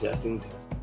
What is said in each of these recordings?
Testing, testing.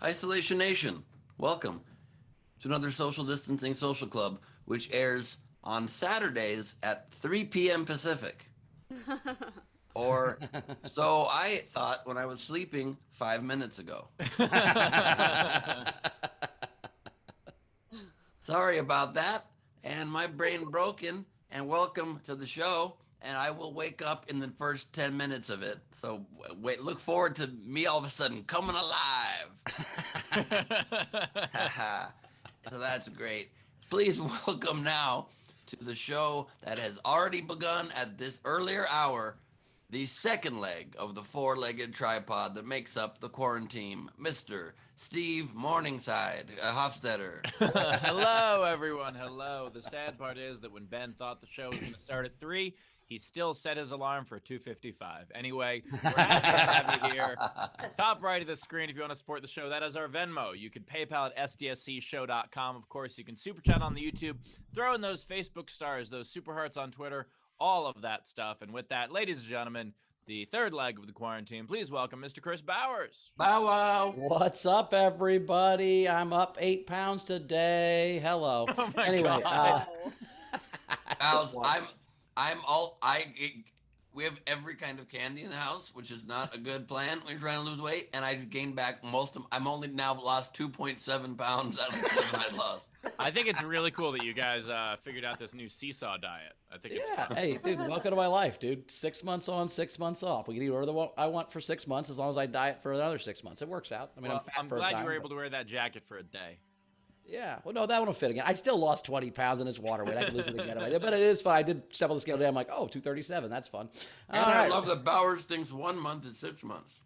Isolation Nation, welcome to another Social Distancing Social Club, which airs on Saturdays at 3 p.m. Pacific. Or so I thought when I was sleeping 5 minutes ago. Sorry about that. And my brain broken. And welcome to the show. And I will wake up in the first 10 minutes of it. So wait, look forward to me all of a sudden coming alive. So that's great. Please welcome now to the show that has already begun at this earlier hour, the second leg of the four-legged tripod that makes up the quarantine, Mr. Steve Morningside Hofstetter. Hello, everyone. Hello. The sad part is that when Ben thought the show was going to start at 3, he still set his alarm for 2:55. Anyway, we're happy to have you here. Top right of the screen, if you want to support the show, that is our Venmo. You can PayPal at sdscshow.com. Of course, you can super chat on the YouTube, throw in those Facebook stars, those super hearts on Twitter, all of that stuff. And with that, ladies and gentlemen, the third leg of the quarantine, please welcome Mr. Chris Bowers. Bow wow. What's up, everybody? I'm up 8 pounds today. Hello. Oh my Anyway, God. House, we have every kind of candy in the house, which is not a good plan when you're trying to lose weight. And I just gained back I'm only now lost 2.7 pounds out of the 7 I lost. I think it's really cool that you guys figured out this new seesaw diet. I think it's fun. Hey, dude, welcome to my life, dude. 6 months on, 6 months off. We can eat whatever I want for 6 months as long as I diet for another 6 months. It works out. I mean, Well, I'm fat I'm for a glad time, you were but- able to wear that jacket for a day. Yeah, well, no, that one will fit again. I still lost 20 pounds and it's water weight. I can lose it again. But it is fun. I did step on the scale today. I'm like, oh, 237. That's fun. And All I right. love that Bowers thinks 1 month is 6 months.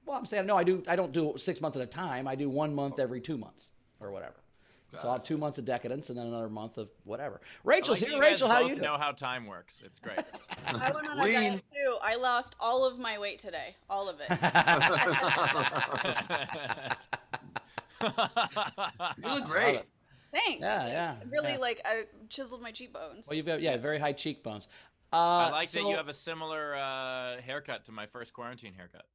Well, I'm saying, no, I don't do 6 months at a time. I do 1 month every 2 months or whatever. So I'll have 2 months of decadence and then another month of whatever. Rachel's here. Rachel, how you doing? know how time works. It's great. I went on a diet too. I lost all of my weight today. All of it. You look great. Thanks. Yeah. Really, I chiseled my cheekbones. Well, you've got, very high cheekbones. I like that you have a similar haircut to my first quarantine haircut.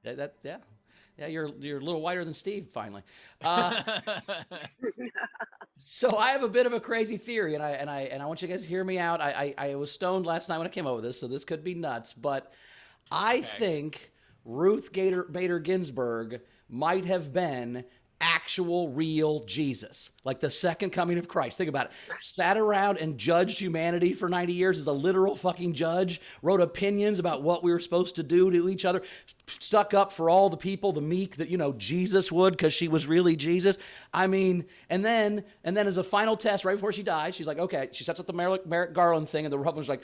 Yeah. Yeah, you're a little whiter than Steve finally. So I have a bit of a crazy theory, and I want you guys to hear me out. I was stoned last night when I came up with this, so this could be nuts, but I think Ruth Bader Ginsburg might have been actual real Jesus, like the second coming of Christ. Think about it. Sat around and judged humanity for 90 years as a literal fucking judge, wrote opinions about what we were supposed to do to each other, stuck up for all the people, the meek that, Jesus would, because she was really Jesus. I mean, and then as a final test, right before she dies, she's like, okay, she sets up the Merrick Garland thing, and the Republicans are like,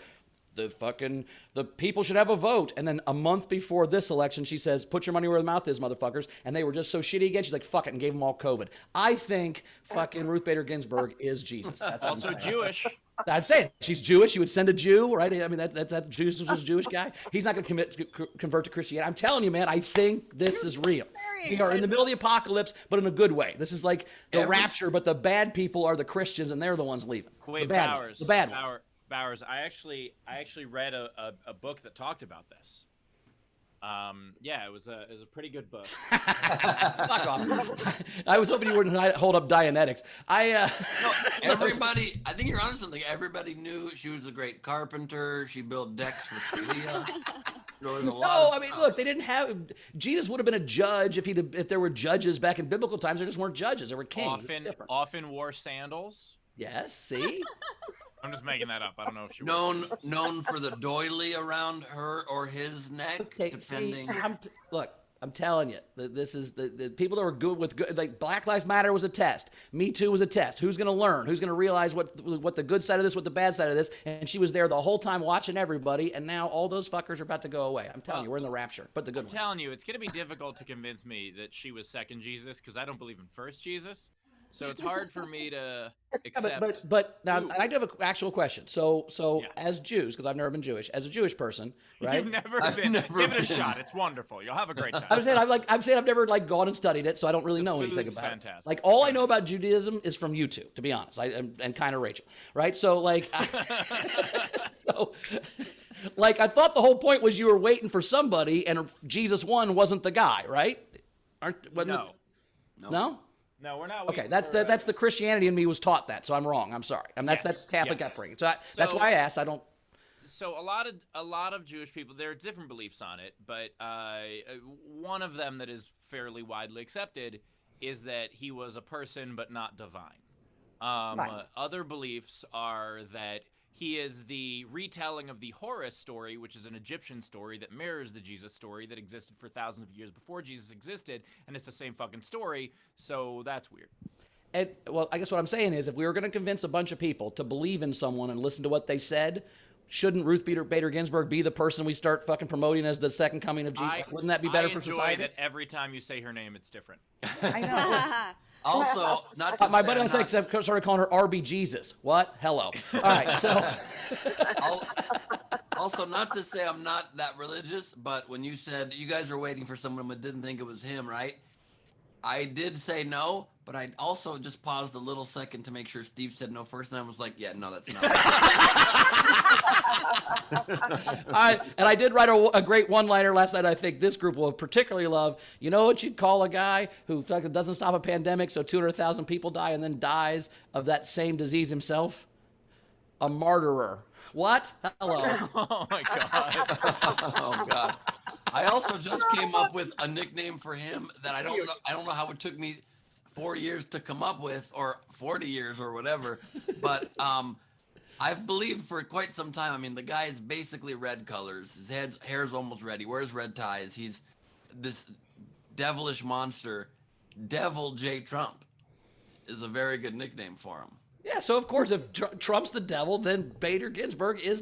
the people should have a vote. And then a month before this election, she says, put your money where the mouth is, motherfuckers. And they were just so shitty again. She's like, fuck it, and gave them all COVID. I think fucking Ruth Bader Ginsburg is Jesus. That's what Also I'm saying. Jewish. I'm saying she's Jewish. She would send a Jew, right? I mean, that Jesus was a Jewish guy. He's not going to convert to Christianity. I'm telling you, man, I think this is real. We are in the middle of the apocalypse, but in a good way. This is like the rapture, but the bad people are the Christians, and they're the ones leaving. Wait, the bad Bowers. ones. The bad ones. Bowers, I actually read a book that talked about this. Yeah, it was a pretty good book. Fuck off. I was hoping you wouldn't hold up Dianetics. Everybody, I think you're onto something. Everybody knew she was a great carpenter. She built decks for Scalia. No, I mean, look, they didn't have. Jesus would have been a judge if there were judges back in biblical times. There just weren't judges. There were kings. Often wore sandals. Yes, see? I'm just making that up. I don't know if she was known for the doily around her or his neck, Okay, depending. Look, I'm telling you, this is the people that were good with good. Like Black Lives Matter was a test. Me Too was a test. Who's going to learn? Who's going to realize what the good side of this, what the bad side of this? And she was there the whole time watching everybody. And now all those fuckers are about to go away. I'm telling you, we're in the rapture. But the good one. I'm telling you, it's going to be difficult to convince me that she was second Jesus because I don't believe in first Jesus. So it's hard for me to accept. But now I do have an actual question. So as Jews, because I've never been Jewish, as a Jewish person, right? You've never been. Give it a shot. It's wonderful. You'll have a great time. I'm saying I've never gone and studied it, so I don't really know anything about fantastic. it. Like all I know about Judaism is from YouTube, to be honest. And kind of Rachel, right? So I thought the whole point was you were waiting for somebody, and Jesus one wasn't the guy, right? No. No, we're not. Okay, that's the Christianity in me was taught that, so I'm wrong. I'm sorry. That's Catholic upbringing. So that's why I asked. I don't. So a lot of Jewish people, there are different beliefs on it, but one of them that is fairly widely accepted is that he was a person but not divine. Right. Other beliefs are that he is the retelling of the Horus story, which is an Egyptian story that mirrors the Jesus story that existed for thousands of years before Jesus existed, and it's the same fucking story, so that's weird. And, well, I guess what I'm saying is if we were going to convince a bunch of people to believe in someone and listen to what they said, shouldn't Ruth Bader Ginsburg be the person we start fucking promoting as the second coming of Jesus? Wouldn't that be better for society? I enjoy that every time you say her name, it's different. I know. Also, not to my buddy started calling her RB Jesus. What? Hello. All right, so. Also, not to say I'm not that religious, but when you said you guys are waiting for someone but didn't think it was him, right? I did say no, but I also just paused a little second to make sure Steve said no first, and I was like, yeah, no, that's not. I did write a great one-liner last night. I think this group will particularly love. You know what you'd call a guy who doesn't stop a pandemic, so 200,000 people die, and then dies of that same disease himself? A martyrer. What? Hello. Oh my God. Oh God. I also just came up with a nickname for him that I don't know how it took me 4 years to come up with, or 40 years or whatever. But I've believed for quite some time. I mean, the guy is basically red colors. His hair's almost red. He wears red ties. He's this devilish monster. Devil J. Trump is a very good nickname for him. Yeah, so of course, if Trump's the devil, then Bader Ginsburg is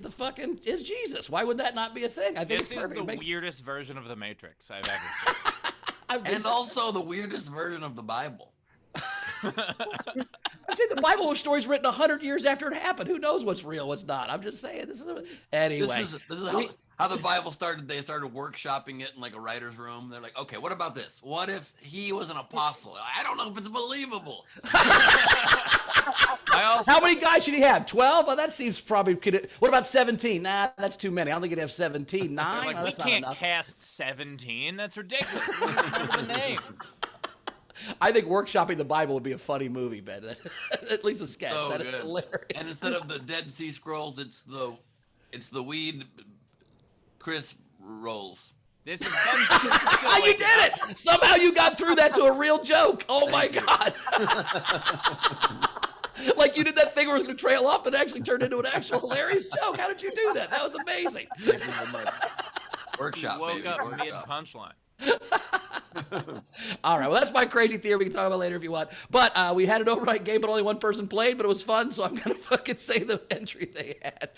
Jesus. Why would that not be a thing? I think This is the weirdest version of the Matrix I've ever seen. And also the weirdest version of the Bible. I'd say the Bible story's written 100 years after it happened. Who knows what's real, what's not? I'm just saying. Anyway. This is how the Bible started. They started workshopping it in like a writer's room. They're like, okay, what about this? What if he was an apostle? I don't know if it's believable. How many guys should he have? 12? Well, that seems probably. What about 17? Nah, that's too many. I don't think he'd have 17. 9? Like, we can't cast 17. That's ridiculous. We don't remember the names. I think workshopping the Bible would be a funny movie, Ben. At least a sketch. So that is good. hilarious. And instead of the Dead Sea Scrolls, it's the weed crisp rolls. This is You did it! Somehow you got through that to a real joke. Oh my God. Like you did that thing where it was going to trail off, but it actually turned into an actual hilarious joke. How did you do that? That was amazing. Workshop, He woke baby. up Workshop. mid-punchline. All right, well, that's my crazy theory. We can talk about it later if you want. But we had an overnight game, but only one person played, but it was fun, so I'm going to fucking say the entry they had.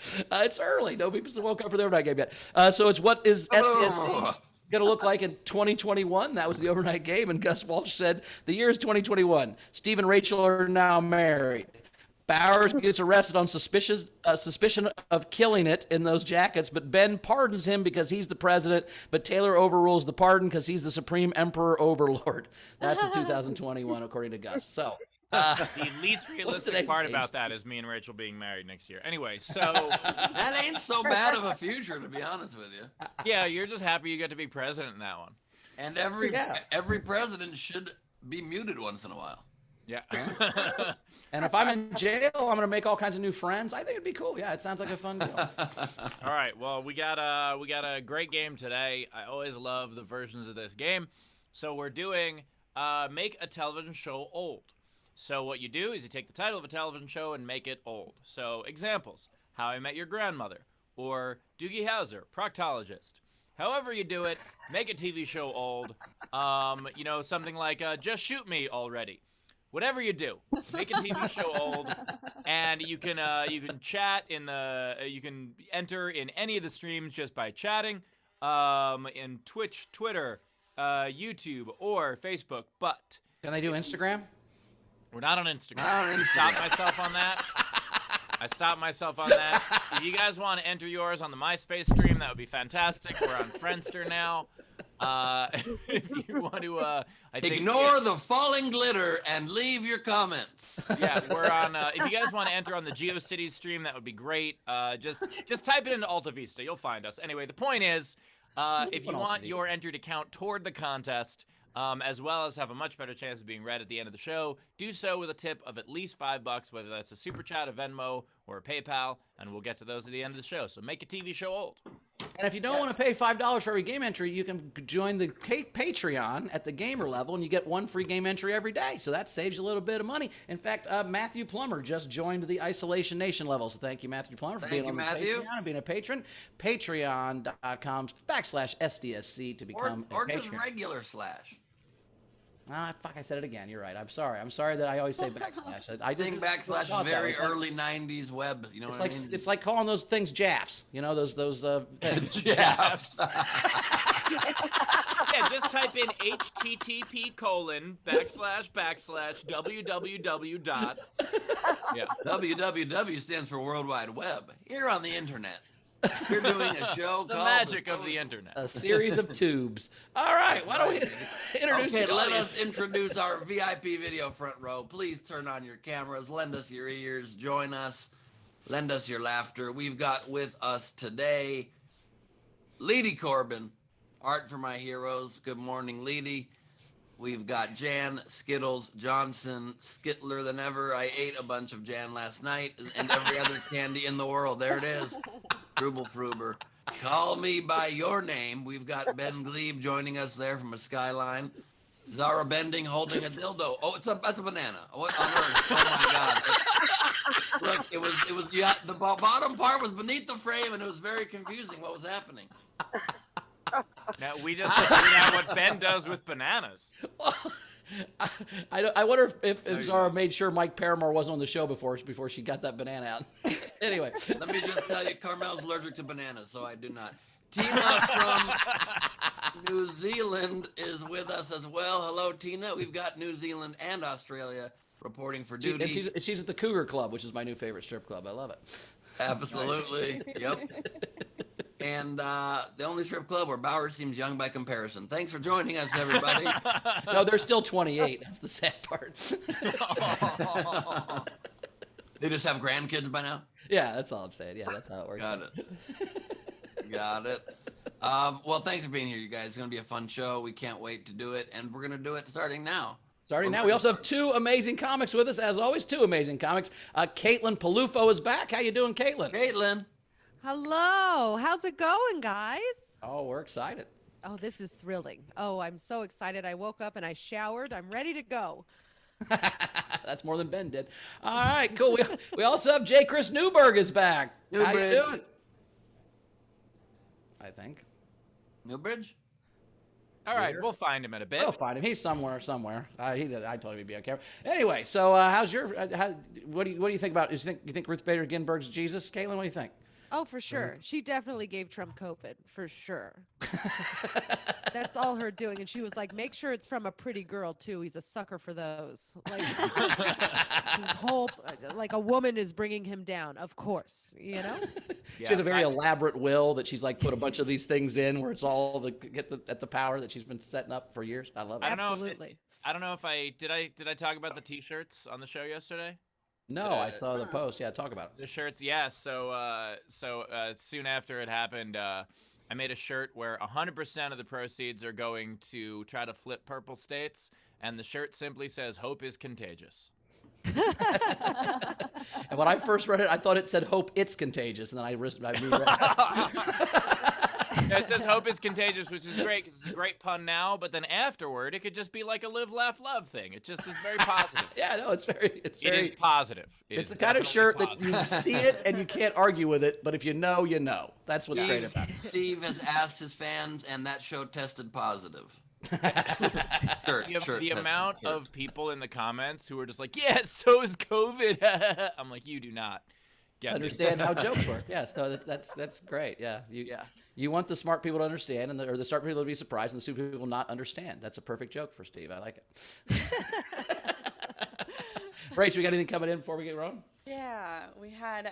It's early. No people still woke up for the overnight game yet. So it's what is STSC going to look like in 2021? That was the overnight game, and Gus Walsh said, the year is 2021. Steve and Rachel are now married. Bowers gets arrested on suspicion of killing it in those jackets, but Ben pardons him because he's the president, but Taylor overrules the pardon because he's the supreme emperor overlord. That's in 2021, according to Gus. So the least realistic part about that is me and Rachel being married next year. Anyway, so that ain't so bad of a future, to be honest with you. Yeah, you're just happy you get to be president in that one. And every president should be muted once in a while. Yeah. And if I'm in jail, I'm going to make all kinds of new friends. I think it'd be cool. Yeah, it sounds like a fun deal. All right. Well, we got a great game today. I always love the versions of this game. So we're doing make a television show old. So what you do is you take the title of a television show and make it old. So examples: How I Met Your Grandmother, or Doogie Howser, proctologist. However you do it, make a TV show old. Something like Just Shoot Me Already. Whatever you do, make a TV show old, and you can chat you can enter in any of the streams just by chatting, in Twitch, Twitter, YouTube, or Facebook. But can they do Instagram? We're not on Instagram. I stopped myself on that. If you guys want to enter yours on the MySpace stream, that would be fantastic. We're on Friendster now. If you want to, ignore the falling glitter and leave your comments. Yeah, we're on. If you guys want to enter on the GeoCities stream, that would be great. Just type it into Alta Vista, you'll find us. Anyway, the point is, if you want your entry to count toward the contest, as well as have a much better chance of being read at the end of the show, do so with a tip of at least $5, whether that's a super chat, a Venmo, or a PayPal, and we'll get to those at the end of the show. So make a TV show old. And if you don't want to pay $5 for every game entry, you can join the Patreon at the gamer level, and you get one free game entry every day. So that saves you a little bit of money. In fact, Matthew Plummer just joined the Isolation Nation level. So thank you, Matthew Plummer, for being on the Patreon and being a patron. Patreon.com/SDSC to become a patron. Or just regular slash. Fuck, I said it again. You're right. I'm sorry that I always say backslash. I just think backslash very early 90s web. You know what I mean? It's like calling those things jaffs. You know, those jaffs. Yeah, just type in http://www. Yeah. www stands for World Wide Web. Here on the internet. We're doing a show The called magic of the internet. A series of tubes. All right, why don't we introduce Okay, the let audience? us introduce our VIP video front row. Please turn on your cameras, lend us your ears, join us, lend us your laughter. We've got with us today Leedy Corbin, Art for My Heroes. Good morning, Leedy. We've got Jan Skittles Johnson, Skittler than ever. I ate a bunch of Jan last night and every other candy in the world. There it is. Frubel Fruber. Call me by your name. We've got Ben Glebe joining us there from a skyline. Zara Bending holding a dildo. Oh, that's a banana. What on earth? Oh my God. Look, it was, yeah, the bottom part was beneath the frame and it was very confusing what was happening. Now we just figured out what Ben does with bananas. I wonder if Zara made sure Mike Paramore wasn't on the show before she got that banana out. Anyway. Let me just tell you, Carmel's allergic to bananas, so I do not. Tina from New Zealand is with us as well. Hello, Tina. We've got New Zealand and Australia reporting for duty. She's at the Cougar Club, which is my new favorite strip club. I love it. Absolutely. Yep. And the only strip club where Bowers seems young by comparison. Thanks for joining us, everybody. No, they're still 28. That's the sad part. They just have grandkids by now? Yeah, that's all I'm saying. Yeah, that's how it works. Got it. Got it. Well, thanks for being here, you guys. It's going to be a fun show. We can't wait to do it, and we're going to do it starting now. Starting now. We also have two amazing comics with us, as always, two amazing comics. Caitlin Peluffo is back. How you doing, Caitlin? Caitlin. Hello. How's it going, guys? Oh, we're excited. Oh, this is thrilling. Oh, I'm so excited. I woke up and I showered. I'm ready to go. That's more than Ben did. All right, cool. We also have J. Chris Newberg is back. How you Newbridge. doing? I think. Newbridge? All right, we'll find him in a bit. We'll find him. He's somewhere. I told him he'd be on camera. Anyway, so how's your? What do you think about? You think Ruth Bader Ginsburg's Jesus, Caitlin? What do you think? Oh, for sure. She definitely gave Trump COVID, for sure. That's all her doing. And she was like, make sure it's from a pretty girl, too. He's a sucker for those. Like, his whole, like a woman is bringing him down, of course, you know? She has a very elaborate will that she's like put a bunch of these things in where it's all to get at the power that she's been setting up for years. I love it. Absolutely. I don't know if I talk about the T-shirts on the show yesterday. No, I saw the post. Yeah, talk about it. The shirts, yeah. So soon after it happened, I made a shirt where 100% of the proceeds are going to try to flip purple states, and the shirt simply says "Hope is contagious." And when I first read it, I thought it said "Hope it's contagious," and then I reread it. It says "Hope is contagious," which is great because it's a great pun now. But then afterward, it could just be like a live, laugh, love thing. It just is very positive. Yeah, no, it's very. It is positive. It's the kind of shirt that you see it and you can't argue with it, but if you know, you know. That's what's great about it. Steve has asked his fans, and that show tested positive. The amount of people in the comments who are just like, yeah, so is COVID. I'm like, you do not get understand how jokes work. Yeah, so that's great. Yeah, you want the smart people to understand, or the smart people to be surprised, and the stupid people not understand. That's a perfect joke for Steve. I like it. Rach, we got anything coming in before we get rolling? Yeah, we had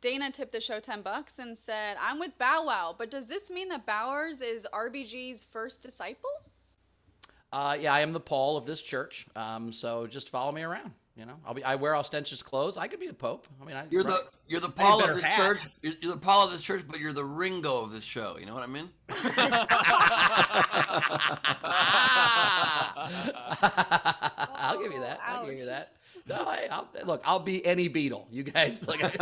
Dana tipped the show $10 and said, "I'm with Bow Wow, but does this mean that Bowers is RBG's first disciple?" Yeah, I am the Paul of this church. So just follow me around. You know, I wear ostentatious clothes. I could be a pope. I mean, you're the Paul of this church. You're the Paul of this church, but you're the Ringo of this show. You know what I mean? I'll give you that. I'll give you that. No, I'll be any Beatle. You guys, I'm not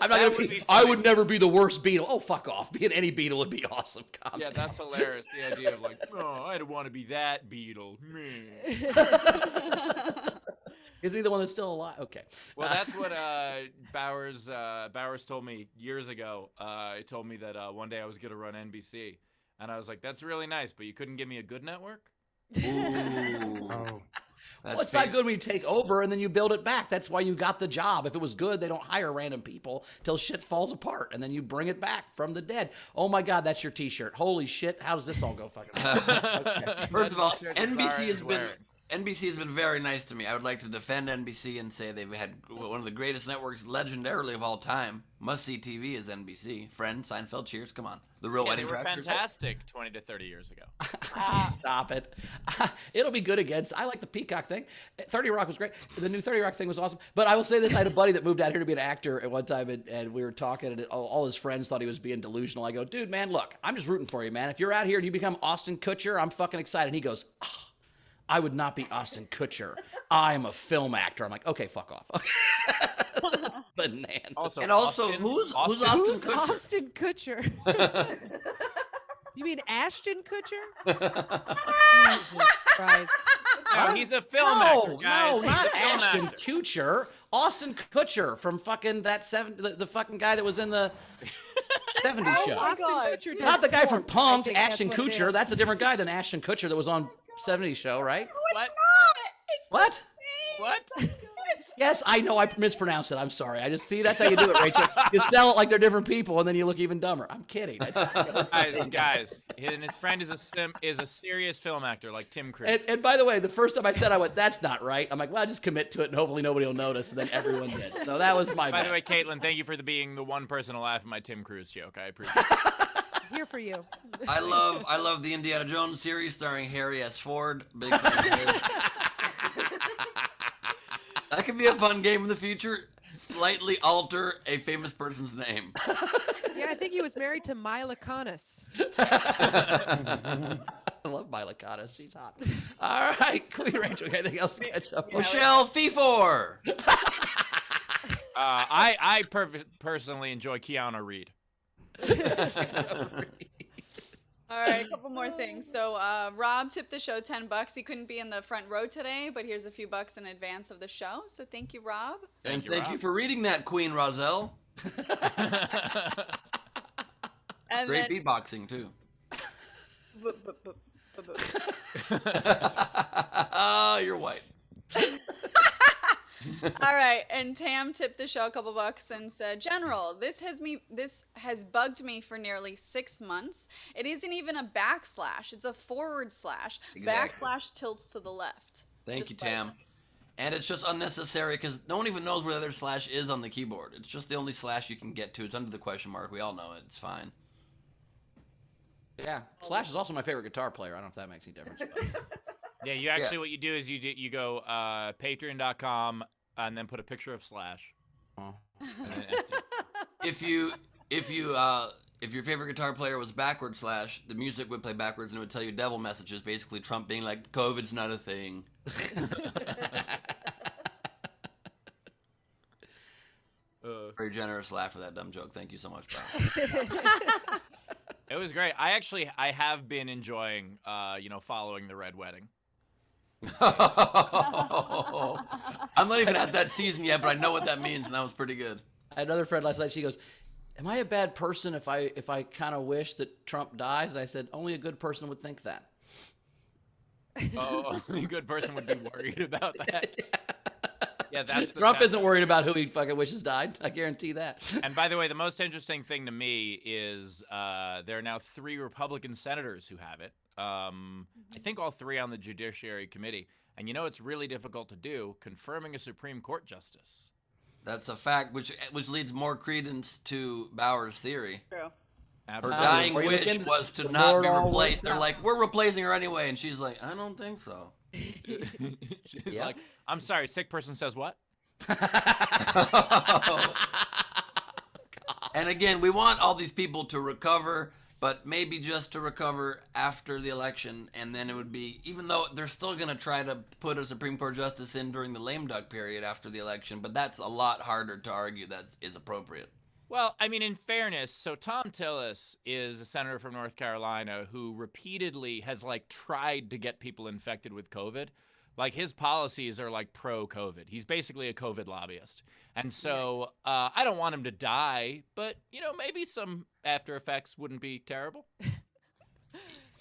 gonna be. I would never be the worst Beatle. Oh, fuck off. Being any Beatle would be awesome. Yeah, that's hilarious. The idea of like, oh, I don't want to be that Beatle. Is he the one that's still alive? Okay. Well, that's what Bowers told me years ago. He told me that one day I was going to run NBC. And I was like, that's really nice, but you couldn't give me a good network? Ooh. Oh. Well, it's not good when you take over and then you build it back. That's why you got the job. If it was good, they don't hire random people till shit falls apart, and then you bring it back from the dead. Oh my God, that's your T-shirt. Holy shit, how does this all go fucking? Okay. First of all, NBC has been NBC has been very nice to me. I would like to defend NBC and say they've had one of the greatest networks, legendarily of all time. Must-see TV is NBC. Friends, Seinfeld, Cheers, come on. The Real Yeah, Wedding they were Crashers. fantastic 20 to 30 years ago. Stop it. It'll be good against. I like the Peacock thing. 30 Rock was great. The new 30 Rock thing was awesome. But I will say this. I had a buddy that moved out here to be an actor at one time, and we were talking, and all his friends thought he was being delusional. I go, dude, man, look, I'm just rooting for you, man. If you're out here and you become Austin Kutcher, I'm fucking excited. And he goes, oh, I would not be Austin Kutcher. I'm a film actor. I'm like, okay, fuck off. That's bananas. Also, And also, Austin- who's Austin- Austin Who's Kutcher? Austin Kutcher? You mean Ashton Kutcher? Jesus Christ. No, he's a film No, actor, guys. no, He's not a film Ashton actor. Kutcher. Austin Kutcher from fucking the fucking guy that was in the 70s show. Austin God. Kutcher does Not the guy from porn. I Punk'd, think that's Ashton what it Kutcher. is. That's a different guy than Ashton Kutcher that was on 70s show, right? What? What? What? Yes, I know I mispronounced it. I'm sorry. I just see that's how you do it, Rachel. You sell it like they're different people, and then you look even dumber. I'm kidding. It's the same guy. Guys, and his friend is a serious film actor like Tim Cruise. And by the way, the first time I said, I went, that's not right. I'm like, well, I'll just commit to it, and hopefully nobody will notice. And then everyone did. So that was my By bad. the way, Caitlin, thank you for being the one person to laugh at my Tim Cruise joke. I appreciate it. Here for you. I love the Indiana Jones series starring Harry S. Ford. Big fan of his. That could be a fun game in the future. Slightly alter a famous person's name. Yeah, I think he was married to Mila Kunis. I love Mila Kunis. She's hot. All right, Queen Rachel, anything else to catch up on? Michelle Pfeiffer. I personally enjoy Keanu Reed. All right, a couple more things. So Rob tipped the show $10. He couldn't be in the front row today, but here's a few bucks in advance of the show. So thank you, Rob. And you, thank Rob. you for reading that, Queen Rozelle. And Great then, beatboxing, too. You're white. All right, and Tam tipped the show a couple bucks and said, "General, this has bugged me for nearly 6 months. It isn't even a backslash; it's a forward slash. Exactly. Backslash tilts to the left." Thank you, Just by Tam. And it's just unnecessary because no one even knows where the other slash is on the keyboard. It's just the only slash you can get to. It's under the question mark. We all know it. It's fine. Yeah, Slash is also my favorite guitar player. I don't know if that makes any difference. But. Yeah, you actually what you do is you go patreon.com and then put a picture of Slash. Oh. And then SD. If your favorite guitar player was backward slash, the music would play backwards and it would tell you devil messages, basically Trump being like, COVID's not a thing. Very generous laugh for that dumb joke. Thank you so much, pal. It was great. I have been enjoying following the Red Wedding. I'm not even at that season yet, but I know what that means, and that was pretty good. I had another friend last night. She goes, "Am I a bad person if I kind of wish that Trump dies?" And I said, "Only a good person would think that." Oh, only a good person would be worried about that. Yeah, that's the Trump best. isn't worried about who he fucking wishes died. I guarantee that. And by the way, the most interesting thing to me is there are now 3 Republican senators who have it. I think all 3 on the Judiciary Committee. And you know it's really difficult to do, confirming a Supreme Court justice. That's a fact, which leads more credence to Bauer's theory. True. Her Absolutely. dying Were you wish looking? was to The not Lord be all replaced. works They're out. like, we're replacing her anyway. And she's like, I don't think so. She's Yeah. like, I'm sorry, sick person says what? And again, we want all these people to recover, but maybe just to recover after the election. And then it would be, even though they're still going to try to put a Supreme Court justice in during the lame duck period after the election, but that's a lot harder to argue that is appropriate. Well, I mean, in fairness, so Tom Tillis is a senator from North Carolina who repeatedly has tried to get people infected with COVID. Like his policies are pro-COVID. He's basically a COVID lobbyist. And so I don't want him to die, but maybe some after effects wouldn't be terrible.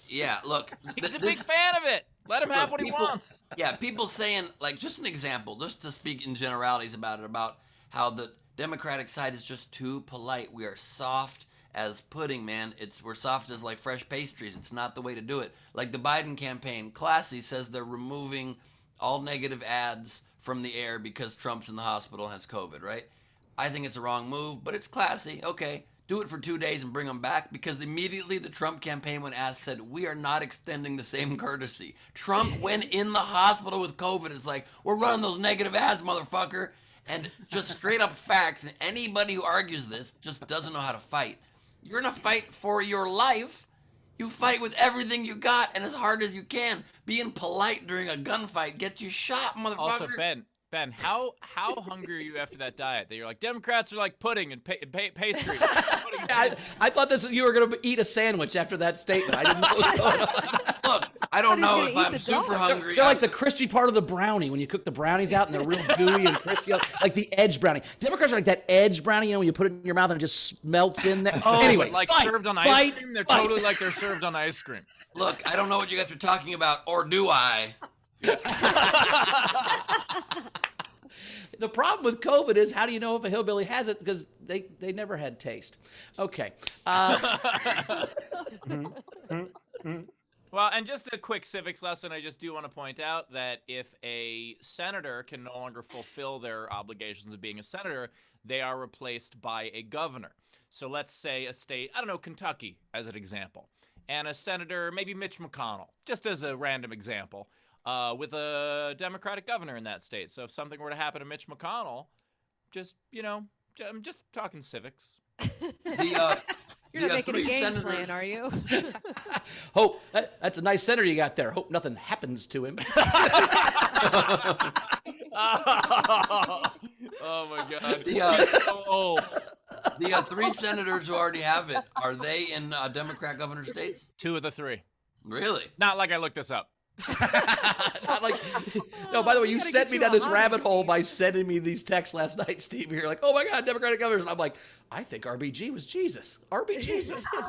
Yeah, look. He's a big fan of it. Let him have Look, what he people- wants. Yeah, people saying, just an example, just to speak in generalities about it, about how the Democratic side is just too polite. We are soft as pudding, man. We're soft as fresh pastries. It's not the way to do it. Like the Biden campaign, classy, says they're removing all negative ads from the air because Trump's in the hospital and has COVID, right? I think it's a wrong move, but it's classy. Okay, do it for 2 days and bring them back, because immediately the Trump campaign, when asked, said, we are not extending the same courtesy. Trump went in the hospital with COVID. It's like, we're running those negative ads, motherfucker. And just straight up facts. And anybody who argues this just doesn't know how to fight. You're going to fight for your life. You fight with everything you got and as hard as you can. Being polite during a gunfight gets you shot, motherfucker. Also, Ben, how hungry are you after that diet? That you're like, Democrats are like pudding and pastry. I thought you were going to eat a sandwich after that statement. I didn't know what was going on. Look, I don't know He's if gonna eat I'm the super dog. hungry. They're like the crispy part of the brownie when you cook the brownies out and they're real gooey and crispy, like the edge brownie. Democrats are like that edge brownie, when you put it in your mouth and it just melts in there. Oh, anyway, but like fight, served on ice fight, cream? They're fight. totally like they're served on ice cream. Look, I don't know what you guys are talking about, or do I? The problem with COVID is, how do you know if a hillbilly has it? Because they never had taste. Okay. Well, and just a quick civics lesson, I just do want to point out that if a senator can no longer fulfill their obligations of being a senator, they are replaced by a governor. So let's say a state, I don't know, Kentucky as an example, and a senator, maybe Mitch McConnell, just as a random example, with a Democratic governor in that state. So if something were to happen to Mitch McConnell, just, I'm just talking civics. You're not making a game plan, are you? Hope that's a nice senator you got there. Hope nothing happens to him. Oh my God. The 3 senators who already have it, are they in Democrat governor states? 2 of the 3. Really? Not like I looked this up. Not like, no, by the way, you gotta sent get me you down a this hobby, rabbit hole Steve. by sending me these texts last night, Steve. You're like, oh my God, Democratic governors. And I'm like, I think RBG was Jesus. RB Jesus. I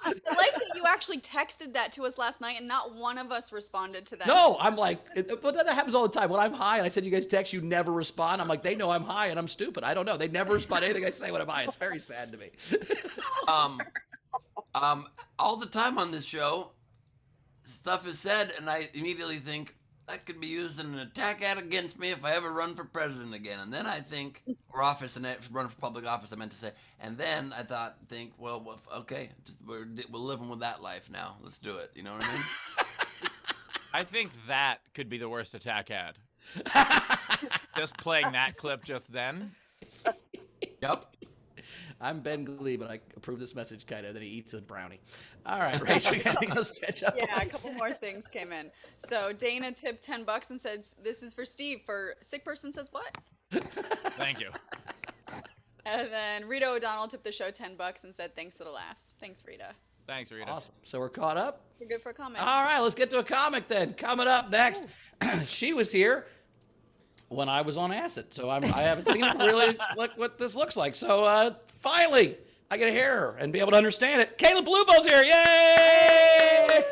like that you actually texted that to us last night and not one of us responded to that. No, I'm like, but that happens all the time. When I'm high and I send you guys text, you never respond. I'm like, they know I'm high and I'm stupid. I don't know. They never respond to anything I say when I'm high. It's very sad to me. All the time on this show, stuff is said, and I immediately think that could be used in an attack ad against me if I ever run for president again. And then I think, or office, and run for public office, I meant to say. And then I think, well, okay, we're living with that life now. Let's do it. You know what I mean? I think that could be the worst attack ad. Just playing that clip just then. Yep. I'm Ben Glebe, and I approve this message, kind of, that he eats a brownie. All right, Rachel, you got anything else to catch up Yeah, on? a couple more things came in. So Dana tipped $10 and said, "This is for Steve." For sick person says what? Thank you. And then Rita O'Donnell tipped the show $10 and said, "Thanks for the laughs." Thanks, Rita. Thanks, Rita. Awesome. So we're caught up? We're good for a comment. All right, let's get to a comic then. Coming up next, she was here when I was on acid, so I haven't seen it really look what this looks like. So finally, I get to hear her and be able to understand it. Caitlin Peluffo's here. Yay!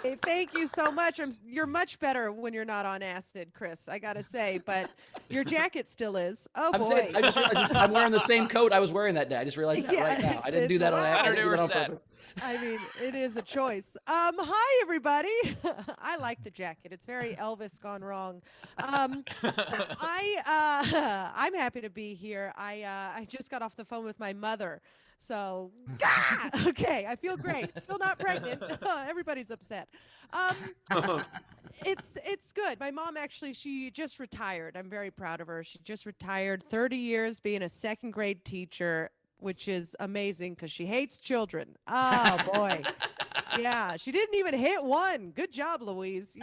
Hey, thank you so much. You're much better when you're not on acid, Chris, I gotta say, but your jacket still is. Oh I'm boy. saying, I just realized I'm wearing the same coat I was wearing that day. I just realized that Yeah, right now. I didn't it's do that on a accident. I lot. didn't do that on Better purpose. I mean, it is a choice. Hi everybody. I like the jacket. It's very Elvis gone wrong. I'm happy to be here. I just got off the phone with my mother. So, okay, I feel great. Still not pregnant. Everybody's upset. It's good. My mom actually, she just retired. I'm very proud of her. She just retired, 30 years being a second grade teacher, which is amazing because she hates children. Oh boy. Yeah, she didn't even hit one. Good job, Louise.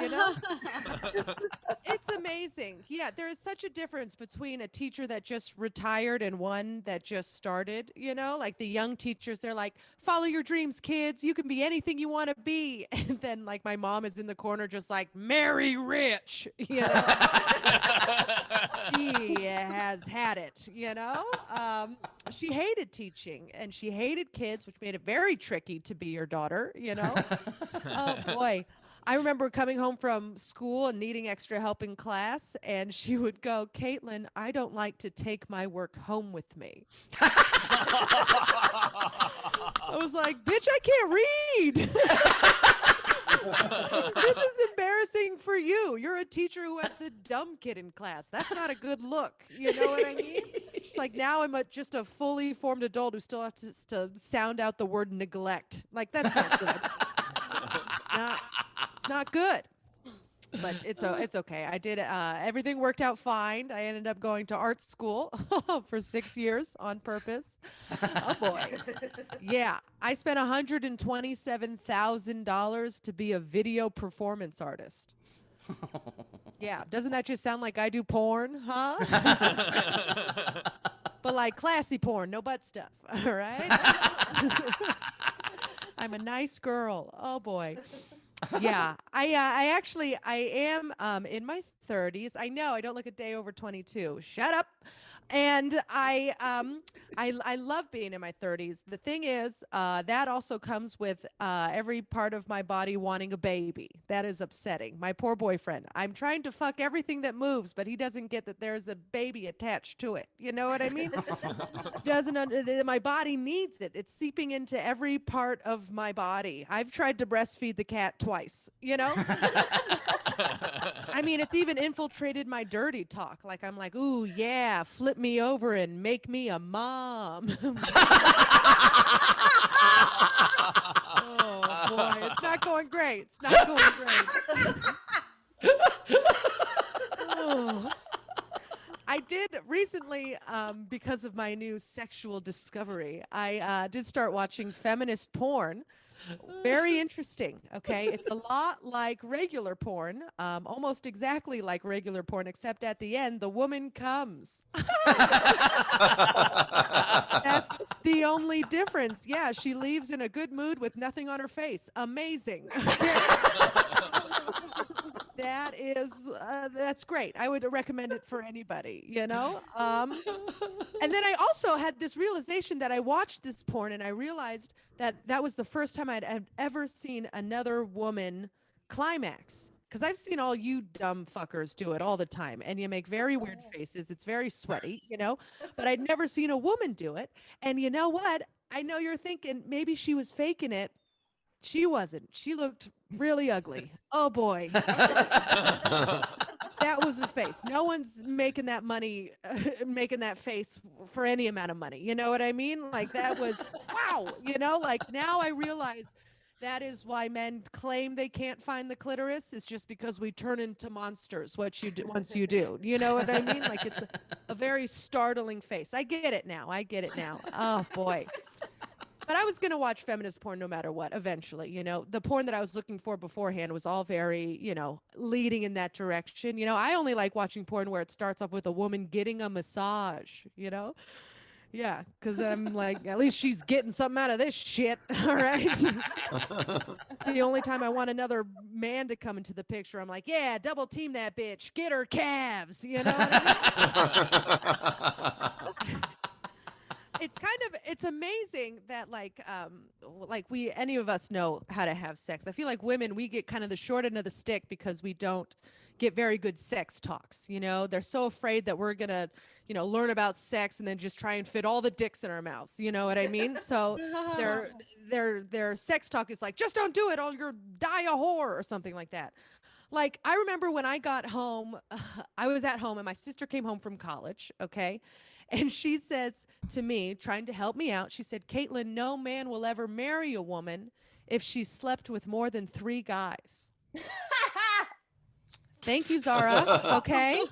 It's amazing. Yeah, there is such a difference between a teacher that just retired and one that just started. Like the young teachers, they're like, follow your dreams, kids. You can be anything you want to be. And then like my mom is in the corner just like, marry rich. She has had it, she hated teaching and she hated kids, which made it very tricky to be your daughter, Oh boy. I remember coming home from school and needing extra help in class, and she would go, Caitlin, I don't like to take my work home with me. I was like, bitch, I can't read. This is embarrassing for you. You're a teacher who has the dumb kid in class. That's not a good look. You know what I mean? It's like now I'm just a fully formed adult who still has to sound out the word neglect. Like, that's not good. It's not good. But it's okay. I did everything worked out fine. I ended up going to art school for 6 years on purpose. Oh boy. Yeah, I spent $127,000 to be a video performance artist. Yeah, doesn't that just sound like I do porn, huh? But like classy porn, no butt stuff. All right. I'm a nice girl. Oh boy. Yeah, I am in my 30s. I know I don't look a day over 22. Shut up. And I love being in my 30s. The thing is, that also comes with every part of my body wanting a baby. That is upsetting. My poor boyfriend. I'm trying to fuck everything that moves, but he doesn't get that there's a baby attached to it. You know what I mean? My body needs it. It's seeping into every part of my body. I've tried to breastfeed the cat twice, you know? I mean, it's even infiltrated my dirty talk. Like, I'm like, ooh, yeah, flip me over and make me a mom. Oh, boy. It's not going great. It's not going great. Oh. I did recently, because of my new sexual discovery, I did start watching feminist porn. Very interesting. Okay. It's a lot like regular porn, almost exactly like regular porn, except at the end, the woman comes. That's the only difference. Yeah. She leaves in a good mood with nothing on her face. Amazing. That's great. I would recommend it for anybody, you know? And then I also had this realization that I watched this porn and I realized that was the first time I'd ever seen another woman climax. Because I've seen all you dumb fuckers do it all the time, and you make very weird faces. It's very sweaty, you know? But I'd never seen a woman do it. And you know what? I know you're thinking maybe she was faking it. She wasn't. She looked really ugly. Oh boy. That was a face. No one's making that money, making that face for any amount of money. You know what I mean? Like, that was, wow. You know, like, now I realize that is why men claim they can't find the clitoris. It's just because we turn into monsters once you do. You know what I mean? Like, it's a very startling face. I get it now. Oh boy. But I was going to watch feminist porn no matter what, eventually. You know, the porn that I was looking for beforehand was all very, you know, leading in that direction. You know, I only like watching porn where it starts off with a woman getting a massage, you know? Yeah, because I'm like, at least she's getting something out of this shit, all right? The only time I want another man to come into the picture, I'm like, yeah, double team that bitch. Get her calves, you know what I mean? It's amazing that like any of us know how to have sex. I feel like women, we get kind of the short end of the stick because we don't get very good sex talks. You know, they're so afraid that we're gonna, you know, learn about sex and then just try and fit all the dicks in our mouths. You know what I mean? So their sex talk is like, just don't do it, or you'll die a whore or something like that. Like, I remember when I got home, I was at home and my sister came home from college. Okay. And she says to me, trying to help me out, she said, Caitlin, no man will ever marry a woman if she slept with more than 3 guys. Thank you, Zara. Okay.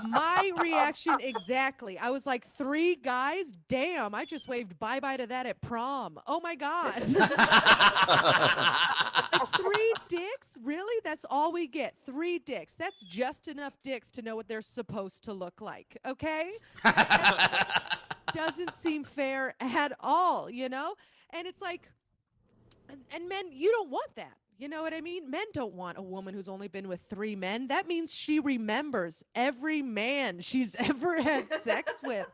My reaction exactly. I was like, 3 guys? Damn, I just waved bye-bye to that at prom. Oh my God. 3 dicks? Really? That's all we get. 3 dicks. That's just enough dicks to know what they're supposed to look like. Okay? Doesn't seem fair at all, you know? And it's like, and men, you don't want that. You know what I mean? Men don't want a woman who's only been with 3 men. That means she remembers every man she's ever had sex with.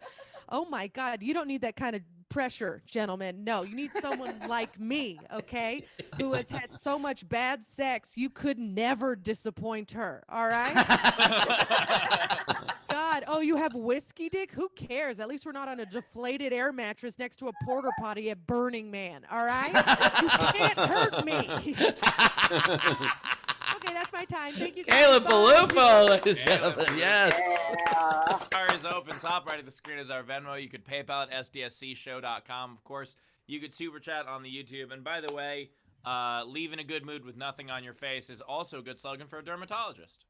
Oh my God. You don't need that kind of pressure, gentlemen. No, you need someone like me, okay? Who has had so much bad sex, you could never disappoint her. All right? God. Oh, you have whiskey dick? Who cares? At least we're not on a deflated air mattress next to a porta potty at Burning Man. All right? You can't hurt me. Okay, that's my time. Thank you, guys. Caleb Bye. Peluffo, ladies and Caleb gentlemen. Yes. Bar is open. Top right of the screen is our Venmo. You could PayPal at sdscshow.com. Of course, you could super chat on the YouTube. And by the way, leaving a good mood with nothing on your face is also a good slogan for a dermatologist.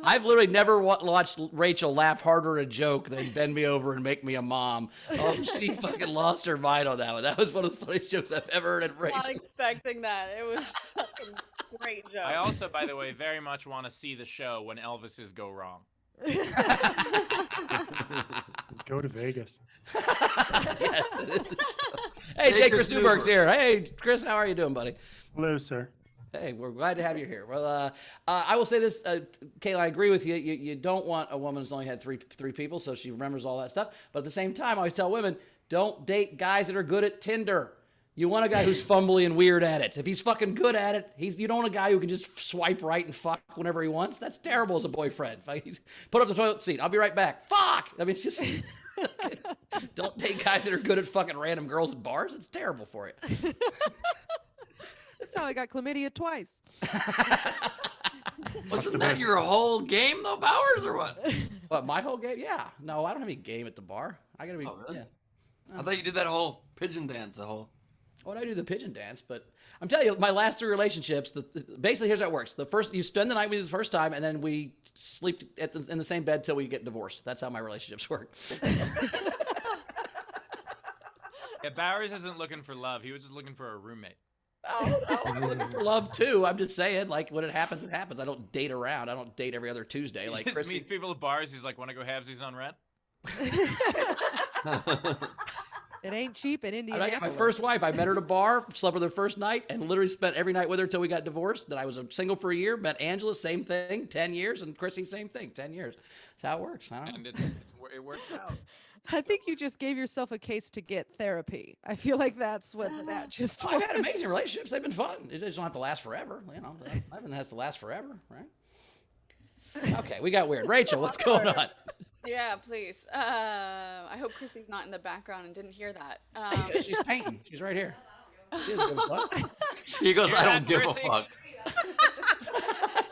I've literally never watched Rachel laugh harder at a joke than bend me over and make me a mom. Oh, she fucking lost her mind on that one. That was one of the funniest jokes I've ever heard at Rachel. Not expecting that. It was fucking great joke. I also, by the way, very much want to see the show when Elvises go wrong. Go to Vegas. Yes, it is a show. Hey, Jay, Chris Newberg's here. Hey, Chris, how are you doing, buddy? Hello, sir. Hey, we're glad to have you here. Well, I will say this, Kayla, I agree with you. You don't want a woman who's only had three people, so she remembers all that stuff. But at the same time, I always tell women, don't date guys that are good at Tinder. You want a guy who's fumbly and weird at it. If he's fucking good at it, you don't want a guy who can just swipe right and fuck whenever he wants. That's terrible as a boyfriend. Put up the toilet seat. I'll be right back. Fuck! I mean, it's just... Don't date guys that are good at fucking random girls at bars. It's terrible for you. That's how I got chlamydia twice. Wasn't that your whole game though, Bowers, or what? What, my whole game? Yeah. No, I don't have any game at the bar. I gotta be. Oh, really? Yeah. I thought you did that whole pigeon dance, the whole. Oh, I do the pigeon dance, but I'm telling you, my last 3 relationships, basically here's how it works. The first, you spend the night with me the first time, and then we sleep in the same bed till we get divorced. That's how my relationships work. Yeah, Bowers isn't looking for love. He was just looking for a roommate. Oh, no, I'm looking for love too. I'm just saying, like, when it happens, it happens. I don't date around. I don't date every other Tuesday. He Like just Chrissy. meets people at bars. He's like, want to go halvesies on rent? It ain't cheap in I Indianapolis. got my first wife. I met her at a bar, slept with her first night, and literally spent every night with her until we got divorced. Then I was single for a year. Met Angela, same thing, 10 years, and Chrissy, same thing, 10 years. That's how it works. I don't know. And it worked out. I think you just gave yourself a case to get therapy. I feel like that's what that just I've was. had amazing relationships. They've been fun. It just don't have to last forever. You know, nothing has to last forever, right? Okay, we got weird. Rachel, what's going on? Yeah, please. I hope Chrissy's not in the background and didn't hear that. She's painting. She's right here. She doesn't give a fuck. He goes, I that, don't give a Chrissy? fuck.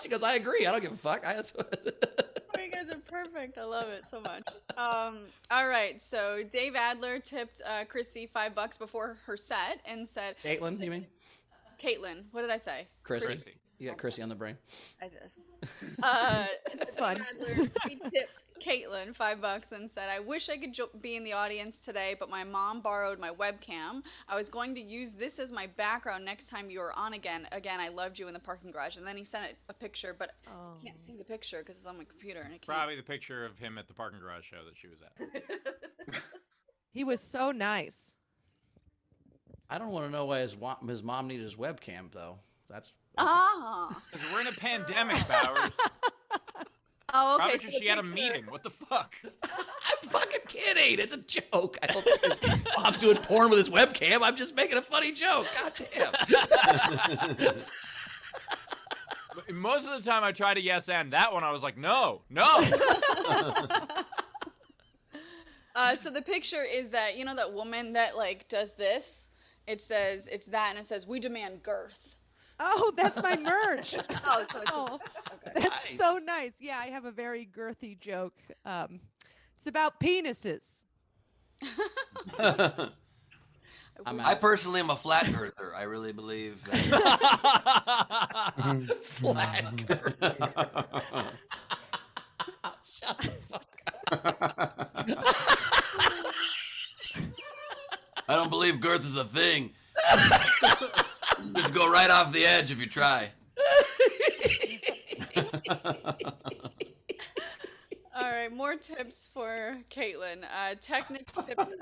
She goes, I agree. I don't give a fuck. Oh, you guys are perfect. I love it so much. All right. So Dave Adler tipped Chrissy $5 before her set and said, Caitlin, you mean? Caitlin, what did I say? Chrissy. You got Chrissy on the brain. I did. It's fun. Adler, he tipped Caitlin $5 and said, I wish I could be in the audience today, but my mom borrowed my webcam. I was going to use this as my background next time you are on again. Again, I loved you in the parking garage. And then he sent a picture, but I can't see the picture because it's on my computer. And I can't. Probably the picture of him at the parking garage show that she was at. He was so nice. I don't want to know why his mom needed his webcam, though. That's Because we're in a pandemic, Bowers. Oh, okay. Probably so because the she had a picture- meeting. What the fuck? I'm fucking kidding. It's a joke. I don't think his mom's doing porn with his webcam. I'm just making a funny joke. God damn. Most of the time I try to yes and. That one I was like, no. So the picture is that, you know, that woman that like does this? It says, it's that, and it says, we demand girth. Oh, that's my merch. Oh, so it's Oh, okay. that's Nice. so nice. Yeah, I have a very girthy joke. It's about penises. I personally am a flat girther. I really believe that. Flat girth. Shut the fuck I don't believe girth is a thing. Just go right off the edge if you try. All right, more tips for Caitlin. Technics tipped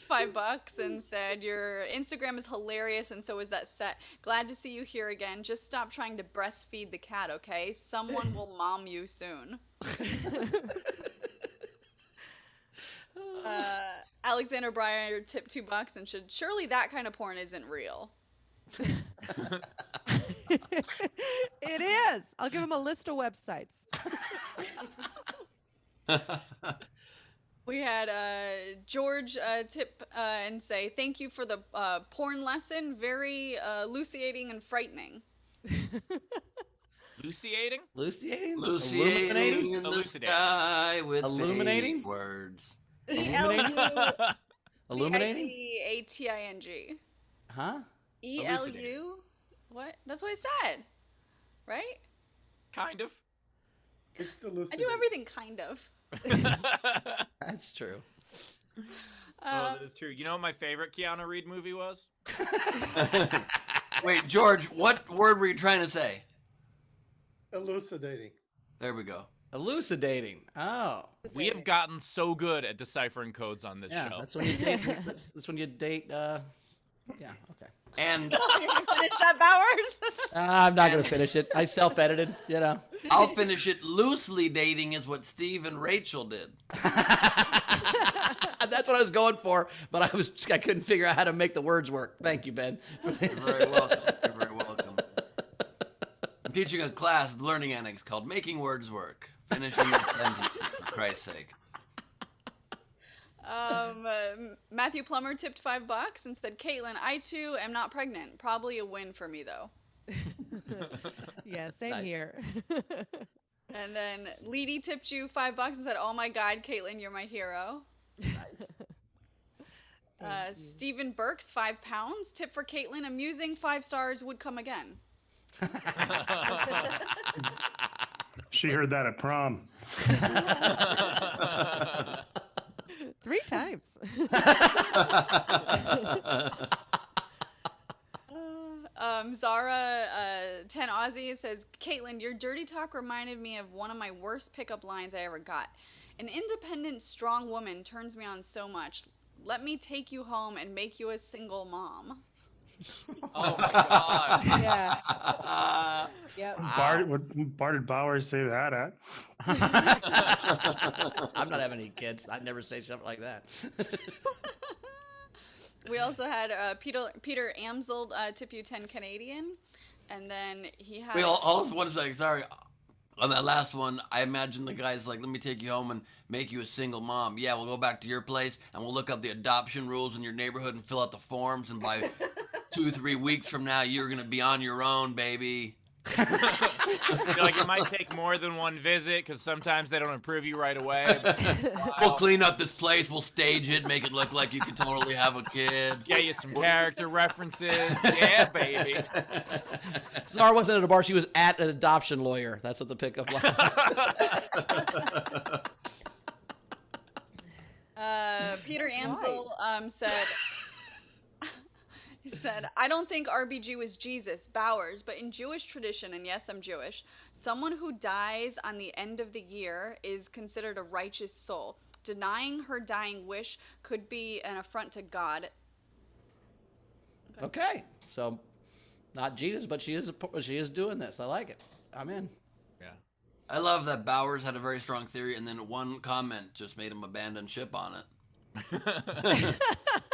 $5 and said, your Instagram is hilarious and so is that set. Glad to see you here again. Just stop trying to breastfeed the cat, okay? Someone will mom you soon. Alexander Breyer tipped $2 and said, surely that kind of porn isn't real. It is. I'll give him a list of websites. We had George tip and say, thank you for the porn lesson. Very lucidating and frightening. Luciating? Luciating? Luciating Illuminating? in the Elucidating. sky with Illuminating? fake words. Illuminating? Illuminating? Ating. Huh? ELU? What? That's what I said. Right? Kind of. It's I do everything kind of. That's true. Oh, that is true. You know what my favorite Keanu Reeves movie was? Wait, George, what word were you trying to say? Elucidating. There we go. Elucidating. Oh. We have gotten so good at deciphering codes on this Yeah, show. that's when you date. That's when you date. Yeah, okay. And Finish that, Bowers. I'm not going to finish it. I self-edited, you know. I'll finish it. Loosely dating is what Steve and Rachel did. That's what I was going for, but I couldn't figure out how to make the words work. Thank you, Ben. You're very welcome. You're very welcome. I'm teaching a class of learning annex called Making Words Work. Finishing your sentences, for Christ's sake. Matthew Plummer tipped $5 and said, Caitlin, I too am not pregnant. Probably a win for me though. Yeah, same Nice. here. And then Leedy tipped you $5 and said, oh my God, Caitlin, you're my hero. Stephen Burks, £5. Tip for Caitlin, amusing, 5 stars, would come again. She heard that at prom. 3 times. Zara 10 Aussie says, Caitlin, your dirty talk reminded me of one of my worst pickup lines I ever got. An independent, strong woman turns me on so much. Let me take you home and make you a single mom. Oh my god. Yeah. Yep. What bar did Bowers say that at? I'm not having any kids. I'd never say something like that. We also had Peter Amsel tip you 10 Canadian. And then he had... Wait, hold on one second. Sorry. On that last one, I imagine the guy's like, let me take you home and make you a single mom. Yeah, we'll go back to your place and we'll look up the adoption rules in your neighborhood and fill out the forms. And by 2-3 weeks from now, you're going to be on your own, baby. I feel like it might take more than one visit because sometimes they don't approve you right away. We'll clean up this place. We'll stage it, make it look like you could totally have a kid. Get you some character references. Yeah, baby. Zara wasn't at a bar. She was at an adoption lawyer. That's what the pickup line Peter Amsel said, I don't think RBG was Jesus, Bowers, but in Jewish tradition, and yes, I'm Jewish, someone who dies on the end of the year is considered a righteous soul. Denying her dying wish could be an affront to God. Okay, so not Jesus, but she is doing this. I like it. I'm in. Yeah. I love that Bowers had a very strong theory, and then one comment just made him abandon ship on it.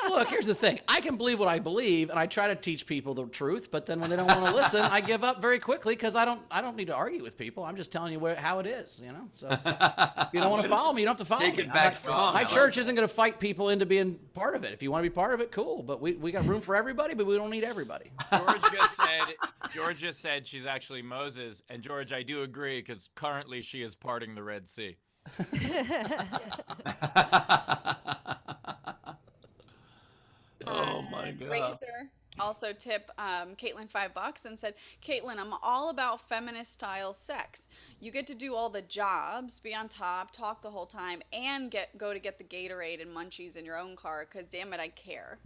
Look, here's the thing. I can believe what I believe, and I try to teach people the truth. But then when they don't want to listen, I give up very quickly because I don't need to argue with people. I'm just telling you how it is, you know. So if you don't want to follow me, you don't have to follow Take me. it back strong. My I like church it. isn't going to fight people into being part of it. If you want to be part of it, cool. But we got room for everybody, but we don't need everybody. George just said she's actually Moses, and George, I do agree because currently she is parting the Red Sea. Oh my God. Razor also tip Caitlin $5 and said, Caitlin, I'm all about feminist style sex. You get to do all the jobs, be on top, talk the whole time, and go to get the Gatorade and munchies in your own car, because damn it, I care.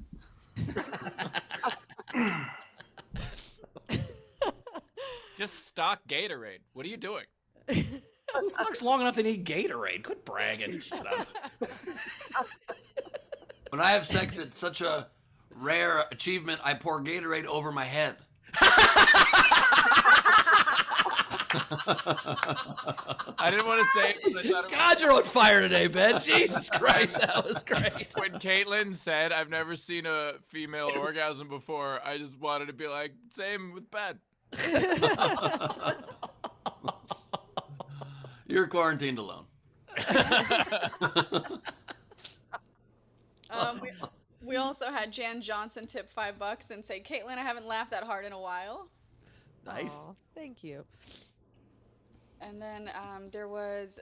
Just stock Gatorade. What are you doing? Who fucks long enough to need Gatorade? Quit bragging. Shut up. When I have sex, it's such a rare achievement. I pour Gatorade over my head. I didn't want to say it because I thought it God, you're on fire today, Ben. Jesus Christ, that was great. when Caitlin said, I've never seen a female orgasm before, I just wanted to be like, same with Ben. You're quarantined alone. We also had Jan Johnson tip $5 and say, Caitlin, I haven't laughed that hard in a while. Nice. Aw, thank you. And then there was,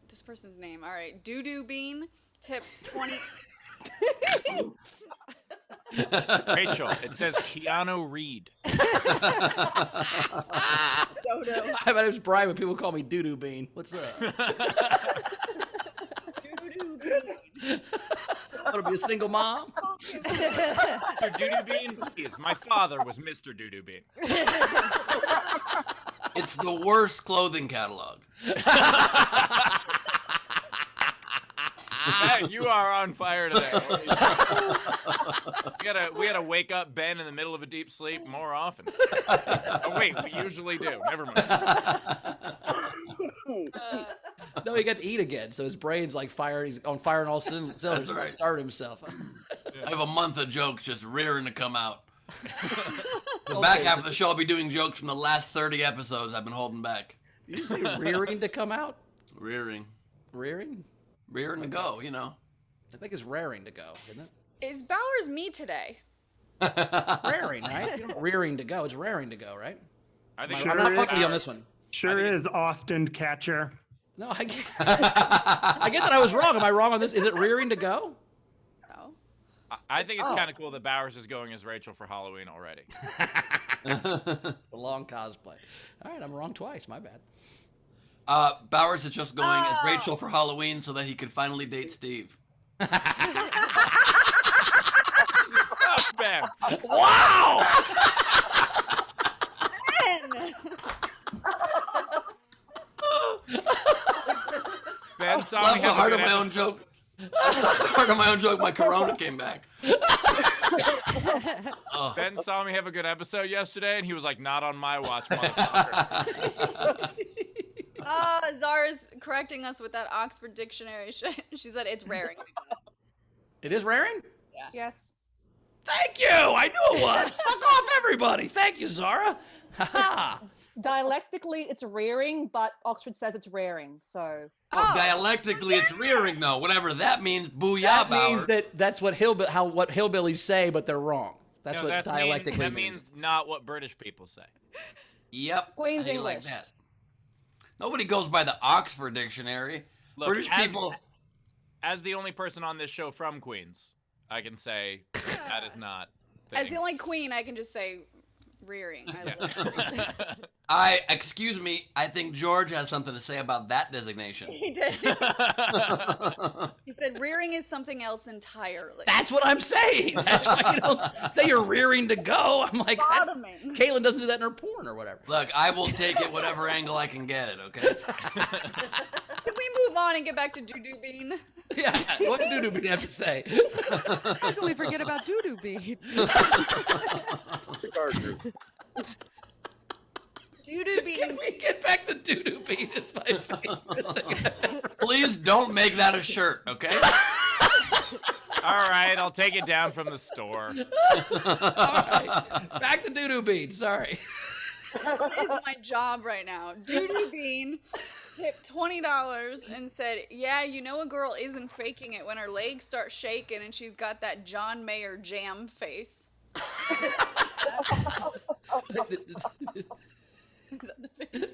this person's name. All right, Doo Bean tipped 20. Rachel, it says Keanu Reed. Dodo. My name's Brian, but people call me Doo Bean. What's up? Doo Bean. I want to be a single mom. Mr. Doodoo Bean, please. My father was Mr. Doodoo Bean. It's the worst clothing catalog. Man, you are on fire today. We gotta wake up Ben in the middle of a deep sleep more often. Oh wait, we usually do. Never mind. No, he got to eat again, so his brain's like fired. He's on fire on all cylinders. That's He right. started himself. I have a month of jokes just rearing to come out. The back half of the show, I'll be doing jokes from the last 30 episodes I've been holding back. Did you say rearing to come out? Rearing. Rearing? Rearing to go, you know. I think it's raring to go, isn't it? Is Bowers me today? Raring, right? You don't rearing to go. It's raring to go, right? I think Sure I'm not is. fucking with you on this one. Sure is Austin Catcher. No, I get, I get that I was wrong. Am I wrong on this? Is it rearing to go? No. I think it's Oh. kind of cool that Bowers is going as Rachel for Halloween already. The long cosplay. All right, I'm wrong twice. My bad. Bowers is just going as Oh. Rachel for Halloween so that he could finally date Steve. Stop, Ben. Wow! Ben saw That's me the have a heart good of my own episode. joke. Part of my own joke. My Corona came back. Oh. Ben saw me have a good episode yesterday, and he was like, "Not on my watch, motherfucker." Zara's correcting us with that Oxford Dictionary shit. She said it's raring. It is raring? Yes. Thank you! I knew it was! Fuck off, everybody! Thank you, Zara! Ha Dialectically, it's rearing, but Oxford says it's raring. So Oh, dialectically, it's rearing, though. Whatever that means, booyah, That Bowers. means that's what what hillbillies say, but they're wrong. That's No, what that's dialectically that means. means not what British people say. Yep. Queen's how do you like English. that? Nobody goes by the Oxford Dictionary. Look, British people. As the only person on this show from Queens, I can say that is not. As thing. the only queen, I can just say rearing. Excuse me, I think George has something to say about that designation. He did. He said rearing is something else entirely. That's what I'm saying. That's why you don't say you're rearing to go. I'm like, Bottoming. Caitlin doesn't do that in her porn or whatever. Look, I will take it whatever angle I can get it, okay? Can we move on and get back to Doo Bean? Yeah, what did Doo Bean have to say? How can we forget about Doo Bean? Doo Bean. Can we get back to Doo Bean? It's my favorite thing. Please don't make that a shirt, okay? All right, I'll take it down from the store. All right, back to Doo Bean. Sorry. That is my job right now. Doo Bean tipped $20 and said, yeah, you know a girl isn't faking it when her legs start shaking and she's got that John Mayer jam face.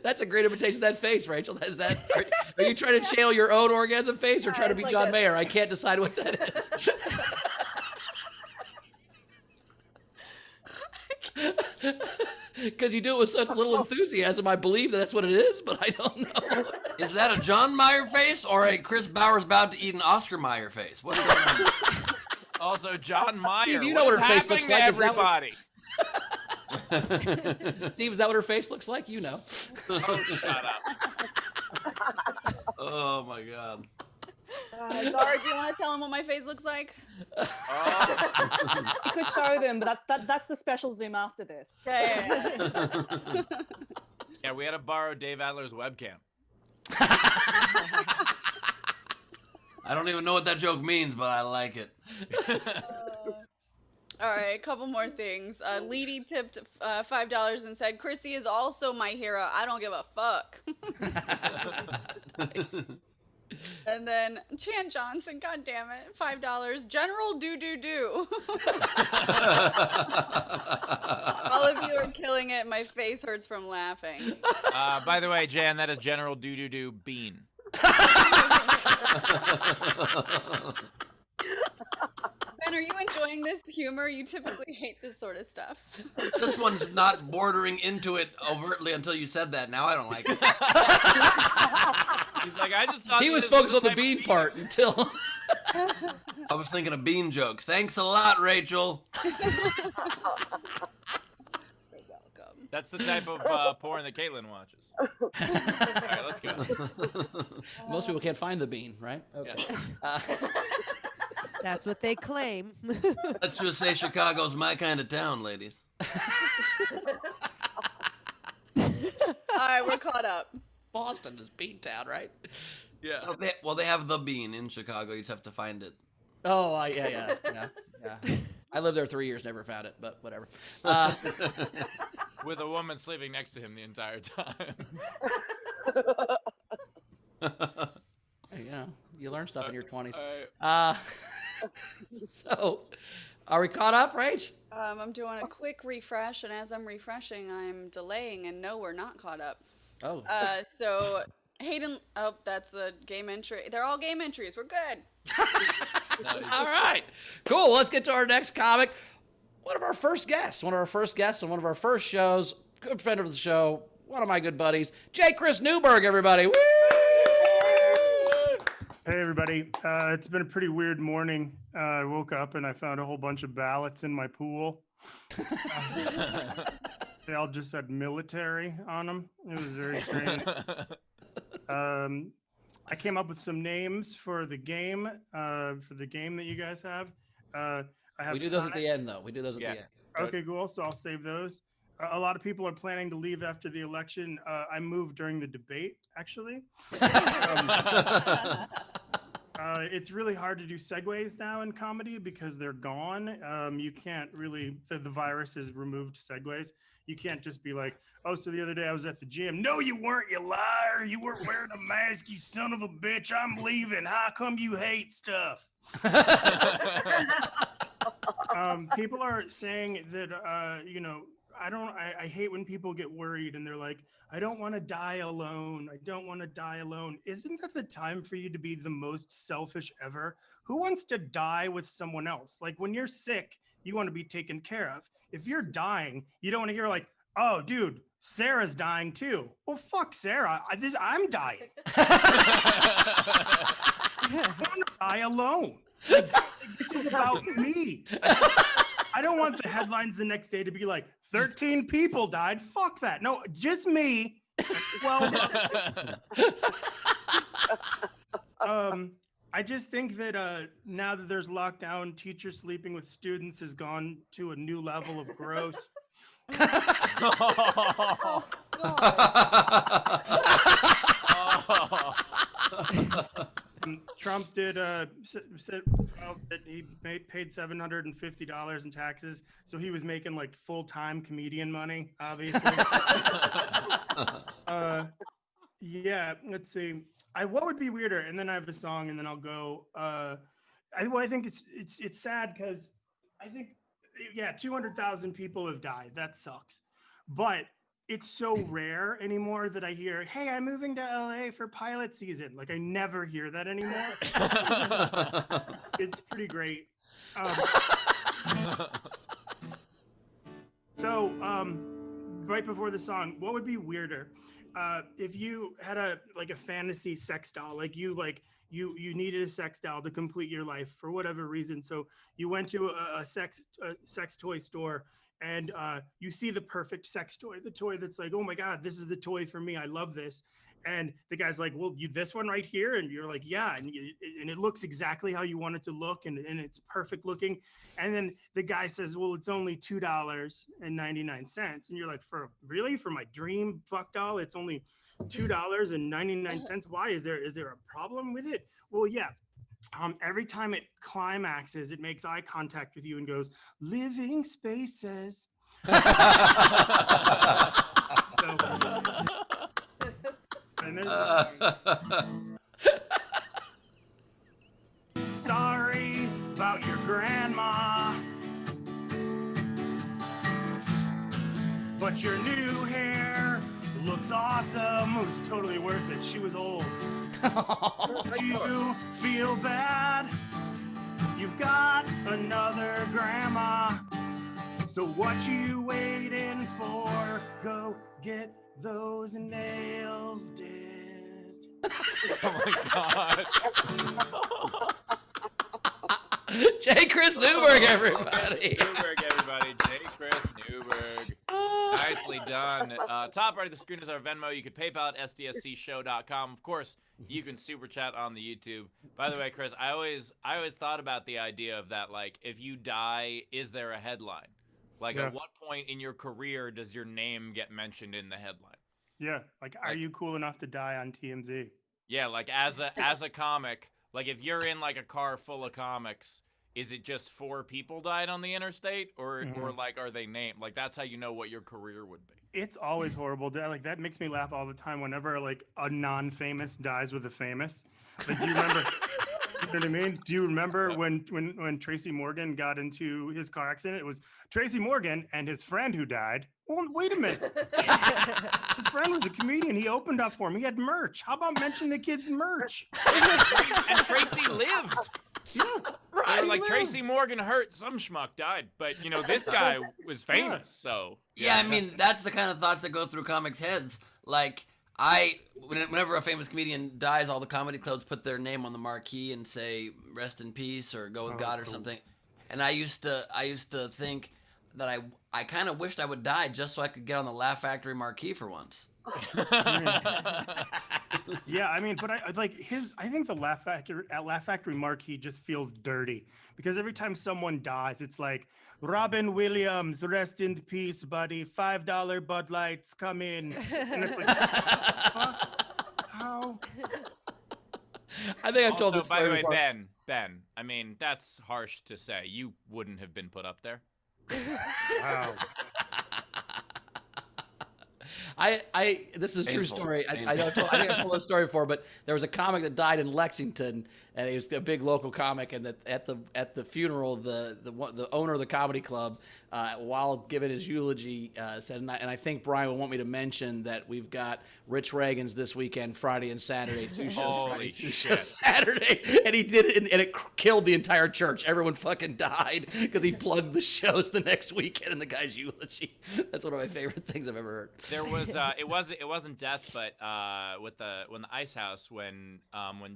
That's a great imitation of that face, Rachel. That's that. Are you trying to channel your own orgasm face or trying to be it's like John a- Mayer? I can't decide what that is. Because you do it with such little enthusiasm, I believe that's what it is, but I don't know. Is that a John Mayer face or a Chris Bowers about to eat an Oscar Mayer face? What's going on? Also, John Meyer. Steve, you know what her face happening looks to like. Is that what- everybody? Steve, is that what her face looks like? You know. Oh, shut up. Oh my God. Zara, do you want to tell him what my face looks like? Oh. you could show them, but that's the special Zoom after this. Yeah. Yeah, we had to borrow Dave Adler's webcam. I don't even know what that joke means, but I like it. All All right, a couple more things. Leedy tipped $5 and said, "Chrissy is also my hero. I don't give a fuck." Nice. And then Chan Johnson, God damn it, $5. General do. All of you are killing it. My face hurts from laughing. By the way, Jan, that is General Do Bean. Ben, are you enjoying this humor? You typically hate this sort of stuff. This one's not bordering into it overtly until you said that. Now I don't like it. He's like, I just thought He that was this focused on the type of bean bean. part until. I was thinking of bean jokes. Thanks a lot, Rachel. You're welcome. That's the type of porn that Caitlin watches. All right, let's go. Most people can't find the bean, right? Okay. That's what they claim. Let's just say Chicago's my kind of town, ladies. All right, we're caught up. Boston is Bean Town, right? Yeah. Well, they have the bean in Chicago. You just have to find it. Oh, yeah. I lived there 3 years, never found it, but whatever. With a woman sleeping next to him the entire time. You know, you learn stuff in your 20s. All right. So, are we caught up, Rach? I'm doing a quick refresh, and as I'm refreshing, I'm delaying, and no, we're not caught up. Oh. So Hayden, oh, that's the game entry. They're all game entries. We're good. All right. Cool. Let's get to our next comic. One of our first guests on one of our first shows. Good friend of the show. One of my good buddies. Chris Newberg, everybody. Woo! Hey, everybody. It's been a pretty weird morning. I woke up and I found a whole bunch of ballots in my pool. They all just said military on them. It was very strange. I came up with some names for the game that you guys have. I have We do those at the end, though. We do those at the end. Okay, cool. So I'll save those. A lot of people are planning to leave after the election. I moved during the debate, actually. It's really hard to do segues now in comedy because they're gone. You can't really, the virus has removed segues. You can't just be like, oh, so the other day I was at the gym. No, you weren't, you liar. You weren't wearing a mask, you son of a bitch. I'm leaving. How come you hate stuff? People are saying that, I hate when people get worried and they're like, I don't want to die alone. I don't want to die alone. Isn't that the time for you to be the most selfish ever? Who wants to die with someone else? Like when you're sick, you want to be taken care of. If you're dying, you don't want to hear like, oh, dude, Sarah's dying too. Well, fuck Sarah. I'm dying. I want to die alone. Like, this is about me. I don't want the headlines the next day to be like 13 people died. Fuck that. No, just me. Well, I just think that now that there's lockdown, teachers sleeping with students has gone to a new level of gross. Trump did said that he paid $750 in taxes, so he was making like full-time comedian money, obviously. Yeah, let's see. What would be weirder? And then I have a song, and then I'll go. I think it's sad because I think 200,000 people have died. That sucks, but it's so rare anymore that I hear, hey, I'm moving to LA for pilot season. Like I never hear that anymore. It's pretty great. So right before the song, what would be weirder? If you had a fantasy sex doll, you needed a sex doll to complete your life for whatever reason. So you went to a sex toy store and you see the perfect sex toy, the toy that's like, oh my God, this is the toy for me. I love this. And the guy's like, well, this one right here. And you're like, yeah. And it looks exactly how you want it to look. And it's perfect looking. And then the guy says, well, it's only $2.99. And you're like, for my dream fuck doll, it's only $2.99. Why? Is there a problem with it? Well, yeah. every time it climaxes, it makes eye contact with you and goes, "Living spaces." So, and sorry about your grandma, but your new hair looks awesome. It was totally worth it. She was old. Do you feel bad? You've got another grandma. So what you waiting for? Go get those nails did. Oh my God. J. Chris Newberg, everybody. Newberg, everybody. J. Chris Newberg. Nicely done. Top right of the screen is our Venmo. You could PayPal at sdscshow.com. Of course, you can super chat on the YouTube. By the way, Chris, I always thought about the idea of that. Like, if you die, is there a headline? Like, Yeah. at what point in your career does your name get mentioned in the headline? Yeah, like, are you cool enough to die on TMZ? Yeah, like as a comic, like if you're in like a car full of comics, is it just 4 people died on the interstate, or like are they named? Like that's how you know what your career would be. It's always horrible. Like, that makes me laugh all the time whenever like a non-famous dies with a famous. Like, do you remember? You know what I mean? Do you remember when Tracy Morgan got into his car accident? It was Tracy Morgan and his friend who died. Well, wait a minute. His friend was a comedian. He opened up for him. He had merch. How about mention the kid's merch? And Tracy lived. Yeah, They were like Tracy Morgan hurt, some schmuck died, but you know this guy was famous, so Yeah, I mean, that's the kind of thoughts that go through comics' heads. Like, whenever a famous comedian dies, all the comedy clubs put their name on the marquee and say "Rest in peace" or "Go with God" or something. And I used to think that I kind of wished I would die just so I could get on the Laugh Factory marquee for once. Yeah, I mean, but I think the Laugh Factory marquee just feels dirty because every time someone dies, it's like Robin Williams, rest in peace, buddy. $5 Bud Lights, come in, and it's like, how? I think I've told also, this by story the way, before. Ben, I mean that's harsh to say. You wouldn't have been put up there. Wow. This is a true Painful. story. I think I told this story before, but there was a comic that died in Lexington, and he was a big local comic. And that at the funeral, the owner of the comedy club, while giving his eulogy, said, and I think Brian would want me to mention that we've got Rich Reagan's this weekend, Friday and Saturday, 2 shows Holy Friday, 2 shit. shows Saturday, and he did it, and it killed the entire church. Everyone fucking died because he plugged the shows the next weekend in the guy's eulogy. That's one of my favorite things I've ever heard. There was it wasn't death, but when the Ice House, when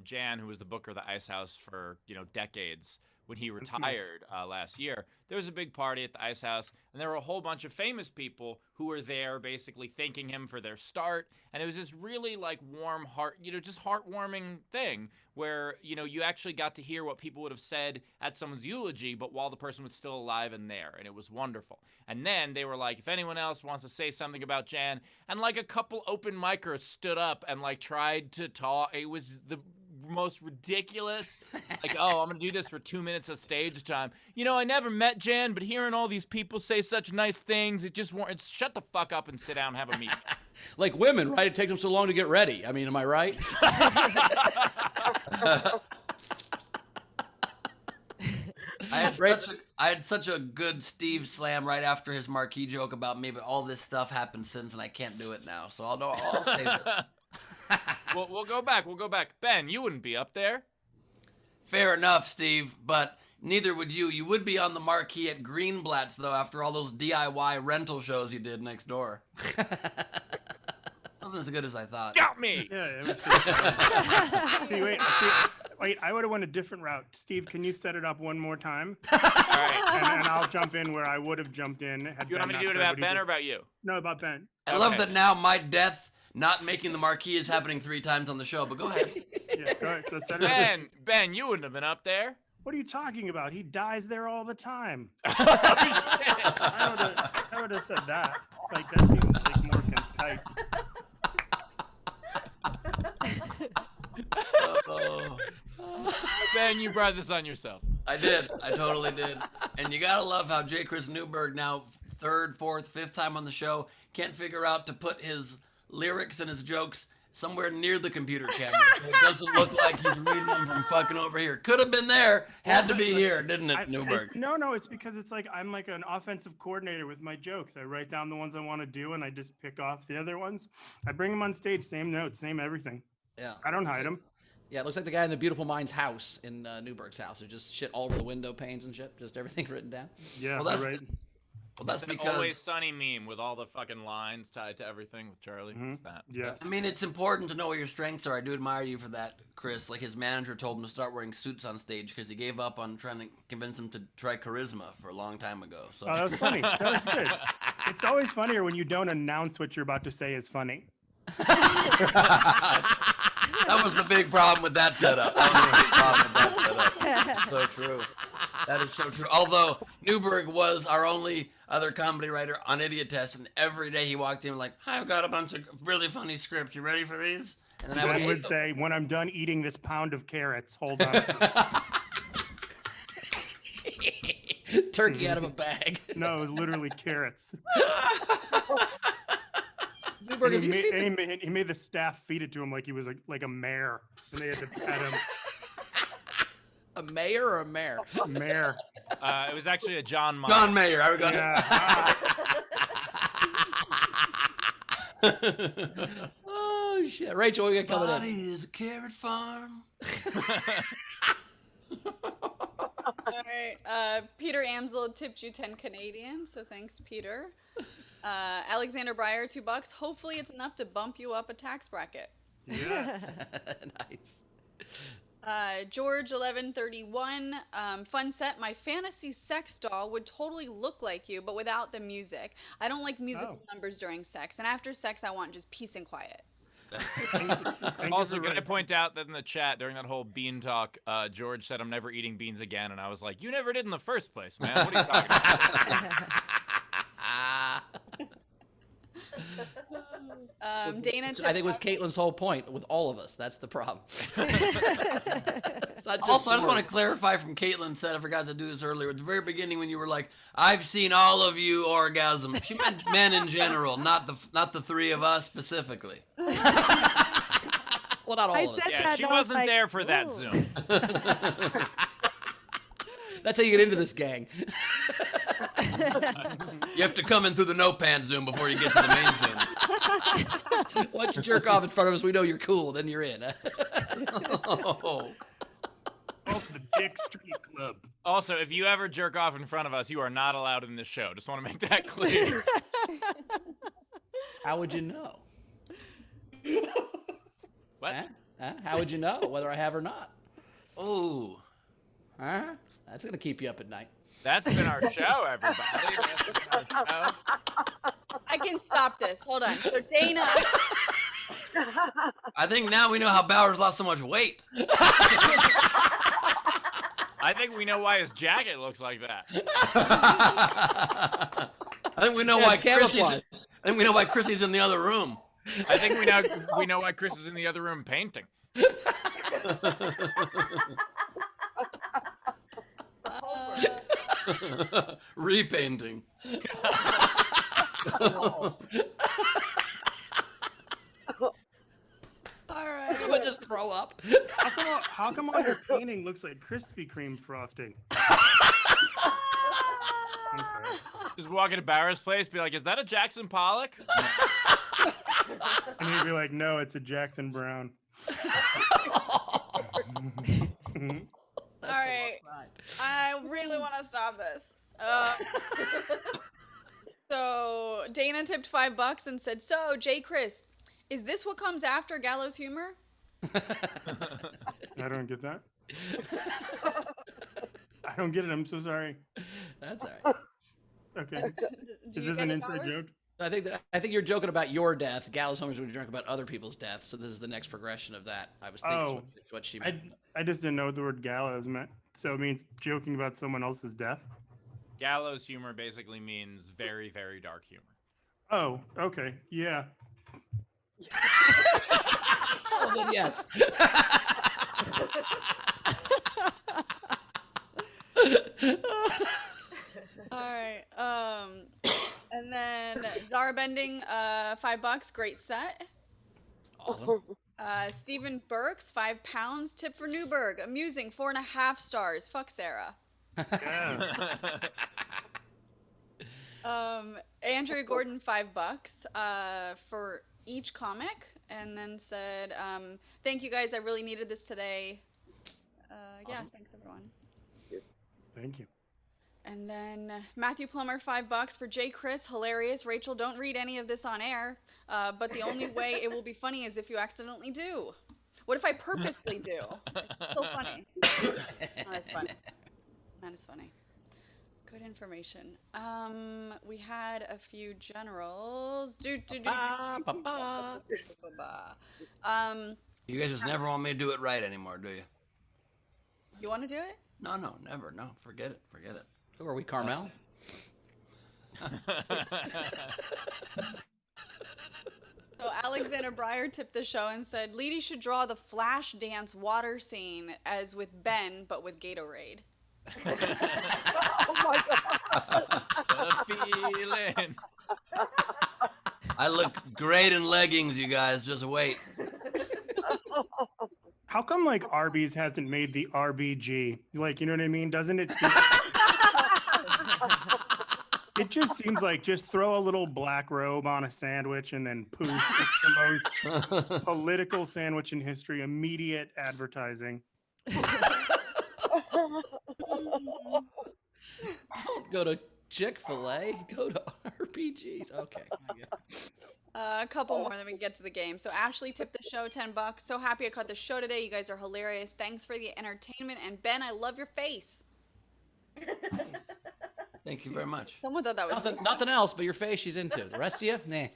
Jan, who was the booker of the Ice House for decades, when he retired last year, there was a big party at the Ice House, and there were a whole bunch of famous people who were there basically thanking him for their start, and it was this really like warm heart, just heartwarming thing where you actually got to hear what people would have said at someone's eulogy, but while the person was still alive and there, and it was wonderful. And then they were like, if anyone else wants to say something about Jan, and like a couple open micers stood up and like tried to talk. It was the most ridiculous, like, oh, I'm gonna do this for 2 minutes of stage time. I never met Jan, but hearing all these people say such nice things, it's shut the fuck up and sit down and have a meeting. Like women, right? It takes them so long to get ready. I mean, am I right? I had such a good Steve slam right after his marquee joke about me, but all this stuff happened since, and I can't do it now. So I'll save it. We'll go back. Ben, you wouldn't be up there. Fair enough, Steve, but neither would you. You would be on the marquee at Greenblatt's, though, after all those DIY rental shows you did next door. Wasn't as good as I thought. Got me. Yeah, it was pretty Anyway, wait, I would have went a different route. Steve, can you set it up one more time? All right. And I'll jump in where I would have jumped in. Had You want me to do it about Ben or about you? No, about Ben. I love that now my death, not making the marquee, is happening 3 times on the show, but go ahead. Yeah, go ahead. So set it up. Ben, you wouldn't have been up there. What are you talking about? He dies there all the time. Oh, shit. I would have said that. Like, that seems like more concise. Ben, Ben, you brought this on yourself. I did. I totally did. And you gotta love how J. Chris Newberg, now third, fourth, fifth time on the show, can't figure out to put his lyrics and his jokes somewhere near the computer camera. So it doesn't look like he's reading them from fucking over here. Could have been there, had to be here, didn't it, Newberg? No, it's because it's like I'm like an offensive coordinator with my jokes. I write down the ones I want to do, and I just pick off the other ones. I bring them on stage, same notes, same everything. Yeah. I don't hide them. Yeah, it looks like the guy in the Beautiful Mind's house in Newberg's house. There's just shit all over the window panes and shit. Just everything written down. Yeah, Well, that's- right. Well, that's It's an because Always Sunny meme with all the fucking lines tied to everything with Charlie. It's that. Yes. I mean, it's important to know what your strengths are. I do admire you for that, Chris. Like his manager told him to start wearing suits on stage because he gave up on trying to convince him to try charisma for a long time ago. So Oh, that was funny. That was good. It's always funnier when you don't announce what you're about to say is funny. that was the big problem with that setup. That was the big problem with that setup. So true. That is so true. Although Newberg was our only other comedy writer on Idiot Test, and every day he walked in like, "I've got a bunch of really funny scripts. You ready for these?" And then I Ben would would say, "When I'm done eating this pound of carrots, hold on." Turkey out of a bag. No, it was literally carrots. Newberg, have And you seen the- he made the staff feed it to him like he was like a mayor, and they had to pet him. a mayor or a mayor? Mayor. It was actually a John Mayer. John Mayer. I got Yeah. Oh shit, Rachel, what we got coming in? Body is a carrot farm. All right. Peter Amsel tipped you 10 Canadian, so thanks, Peter. Alexander Breyer, $2. Hopefully, it's enough to bump you up a tax bracket. Yes. Nice. George 1131, fun set. My fantasy sex doll would totally look like you, but without the music. I don't like musical numbers during sex, and after sex, I want just peace and quiet. Also, can I point out that in the chat during that whole bean talk, George said, "I'm never eating beans again," and I was like, "You never did in the first place, man. What are you talking about?" Dana, I think it was Caitlin's whole point with all of us. That's the problem. It's not just Also, I just Swerve. want to clarify from Caitlin said, I forgot to do this earlier. At the very beginning when you were like, "I've seen all of you orgasm." She meant men in general, not the three of us specifically. Well, not all I of us. said Yeah, that, she and I was wasn't like, there for that "Ooh." Zoom. That's how you get into this gang. You have to come in through the no pants Zoom before you get to the main Zoom. Once you jerk off in front of us, we know you're cool. Then you're in. Oh. Oh, the Dick Street Club. Also, if you ever jerk off in front of us, you are not allowed in this show. Just want to make that clear. How would you know? What? Huh? How would you know whether I have or not? Oh. Huh? That's gonna keep you up at night. That's been our show, everybody. That's been our show. I can stop this. Hold on. So Dana, I think now we know how Bowers lost so much weight. I think we know why his jacket looks like that. I think we know Yeah, why it's camouflage. I think we know why Chrissy's in the other room. I think we know why Chris is in the other room painting. Repainting. all right. Someone just throw up. How come all your painting looks like Krispy Kreme frosting? I'm sorry. Just walk into Barra's place, be like, "Is that a Jackson Pollock?" And he'd be like, "No, it's a Jackson Brown." All right. I really want to stop this. So Dana tipped $5 and said, "So, J. Chris, is this what comes after gallows humor?" I don't get that. I don't get it. I'm so sorry. That's all right. Okay. Did Is you this get an it, inside Bowers? joke? I think you're joking about your death. Gallows Homer's when you joke about other people's deaths. So this is the next progression of that. I was thinking Oh. is what she meant. I just didn't know what the word gallows meant. So it means joking about someone else's death? Gallows humor basically means very, very dark humor. Oh, okay. Yeah. Oh, then yes. Pending, $5. Great set. Awesome. Stephen Burks, £5. Tip for Newberg. Amusing, 4.5 stars. Fuck Sarah. Yeah. Andrea Gordon, $5 for each comic, and then said, "Thank you guys. I really needed this today." Yeah, thanks everyone. Thank you. And then Matthew Plummer, $5 for J. Chris, hilarious. Rachel, don't read any of this on air. But the only way it will be funny is if you accidentally do. What if I purposely do? It's so funny. That's funny. That is funny. Good information. We had a few generals. You guys just never want me to do it right anymore, do you? You want to do it? No, never. No, forget it. Forget it. Who are we, Carmel? So Alexander Breyer tipped the show and said, Leedy should draw the flash dance water scene as with Ben, but with Gatorade. Oh my god. What a feeling. I look great in leggings, you guys. Just wait. How come like Arby's hasn't made the RBG? Like, you know what I mean? Doesn't it seem it just seems like just throw a little black robe on a sandwich and then poof, it's the most political sandwich in history. Immediate advertising. Don't go to Chick-fil-A. Go to RPGs. Okay. A couple more, then we can get to the game. So Ashley tipped the show $10. So happy I caught the show today. You guys are hilarious. Thanks for the entertainment. And Ben, I love your face. Thank you very much. Someone thought that was Nothing else but your face she's into. The rest of you? Nah.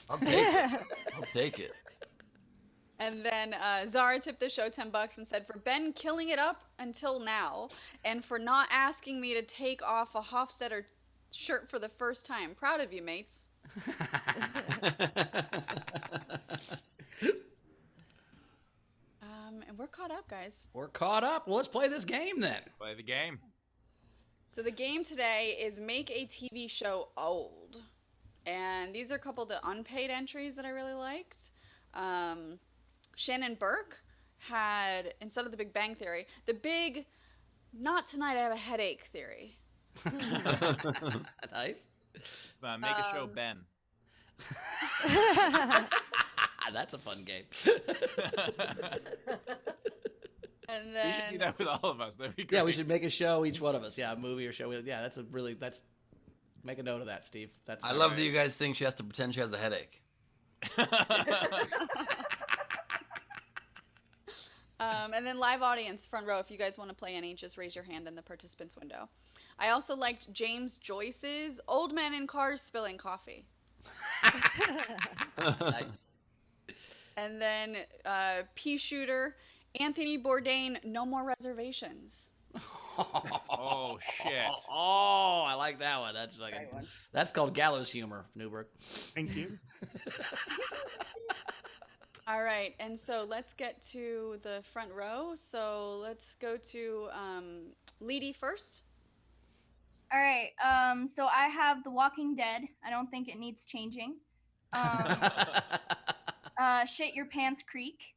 I'll take it. I'll take it. And then Zara tipped the show $10 and said, for Ben killing it up until now, and for not asking me to take off a Hofstetter shirt for the first time. Proud of you, mates. And we're caught up, guys. We're caught up. Well, let's play this game then. Play the game. So the game today is make a TV show old. And these are a couple of the unpaid entries that I really liked. Shannon Burke had, instead of the Big Bang Theory, the big, not tonight I have a headache theory. Nice. Make a show, Ben. That's a fun game. And then, We should do that with all of us. That'd be great. Yeah, we should make a show, each one of us. Yeah, a movie or show. Yeah, that's make a note of that, Steve. That's. I love that you guys think she has to pretend she has a headache. And then live audience, front row, if you guys want to play any, just raise your hand in the participants window. I also liked James Joyce's Old Men in Cars Spilling Coffee. Nice. And then Pea Shooter, Anthony Bourdain, No More Reservations. Oh, shit. Oh, I like that one. That's fucking. That's called gallows humor, Newberg. Thank you. All right, and so let's get to the front row. So let's go to Leedy first. All right. So I have The Walking Dead. I don't think it needs changing. Shit Your Pants Creek.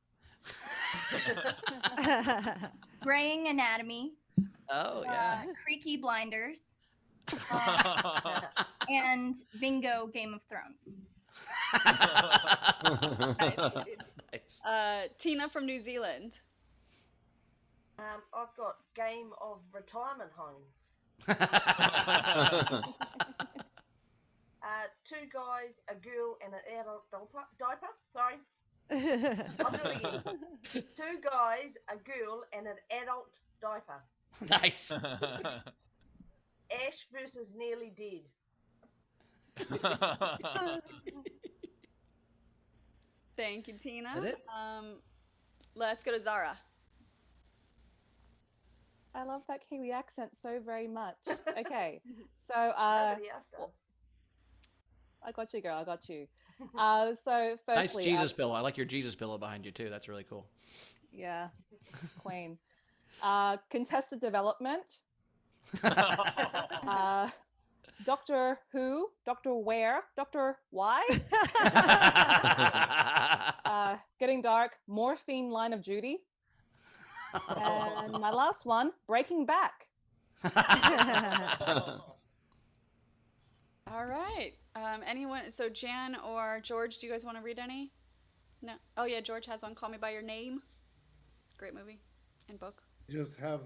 Graying Anatomy. Oh yeah. Creaky Blinders. And Bingo Game of Thrones. Nice. Tina from New Zealand. I've got Game of Retirement Homes. Two guys, a girl, and an adult diaper. Sorry. I'll do it again. Two guys, a girl, and an adult diaper. Nice. Ash versus Nearly Dead. Thank you, Tina. That it? Let's go to Zara. I love that Kiwi accent so very much. Okay, so Nobody else does. I got you, girl. I got you. So Nice firstly, Jesus pillow. I like your Jesus pillow behind you too. That's really cool. yeah, queen. Contested development. Doctor Who, Doctor Where, Doctor Why, Getting Dark, Morphine Line of Duty, and my last one, Breaking Back. All right. Anyone? So Jan or George, do you guys want to read any? No. Oh yeah, George has one. Call Me by Your Name. Great movie and book. You just have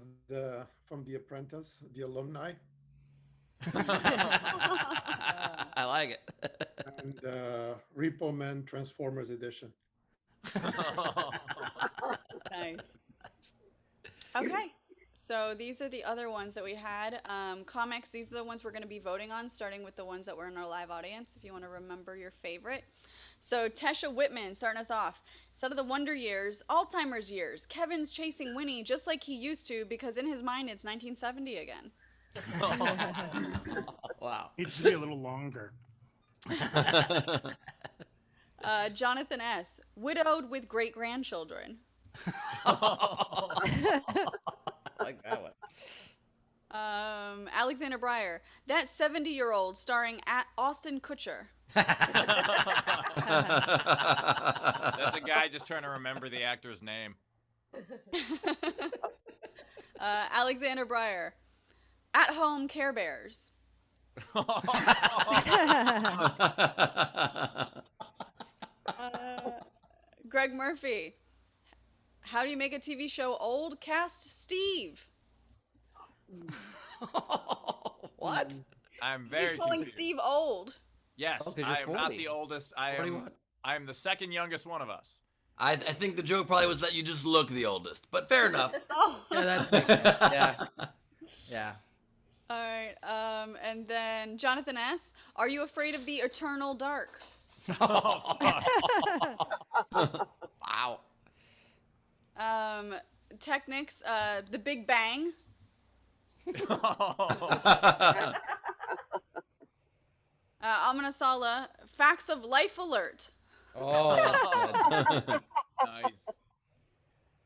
from The Apprentice, the alumni, I like it. and Repo Man Transformers Edition. Nice. Okay. So these are the other ones that we had. Comics, these are the ones we're going to be voting on, starting with the ones that were in our live audience, if you want to remember your favorite. So Tesha Whitman starting us off. Instead of the Wonder Years, Alzheimer's years. Kevin's chasing Winnie just like he used to because in his mind it's 1970 again. Wow. Needs to be a little longer. Jonathan S. Widowed with great-grandchildren. I like that one. Alexander Breyer. That 70-year-old starring Austin Kutcher. That's a guy just trying to remember the actor's name. Alexander Breyer. At-home Care Bears. Greg Murphy. How do you make a TV show old? Cast Steve. What? I'm very He's calling confused. Steve old. Yes, Oh, 'cause you're I am not 40. the oldest. I What do you am. want? I am the second youngest one of us. I think the joke probably was that you just look the oldest, but fair enough. Oh. Yeah, that makes sense. Yeah. Yeah. All right. And then Jonathan S. Are you afraid of the eternal dark? Wow. Technics. The Big Bang. Amanasala. Facts of Life Alert. Oh, that's good. Nice.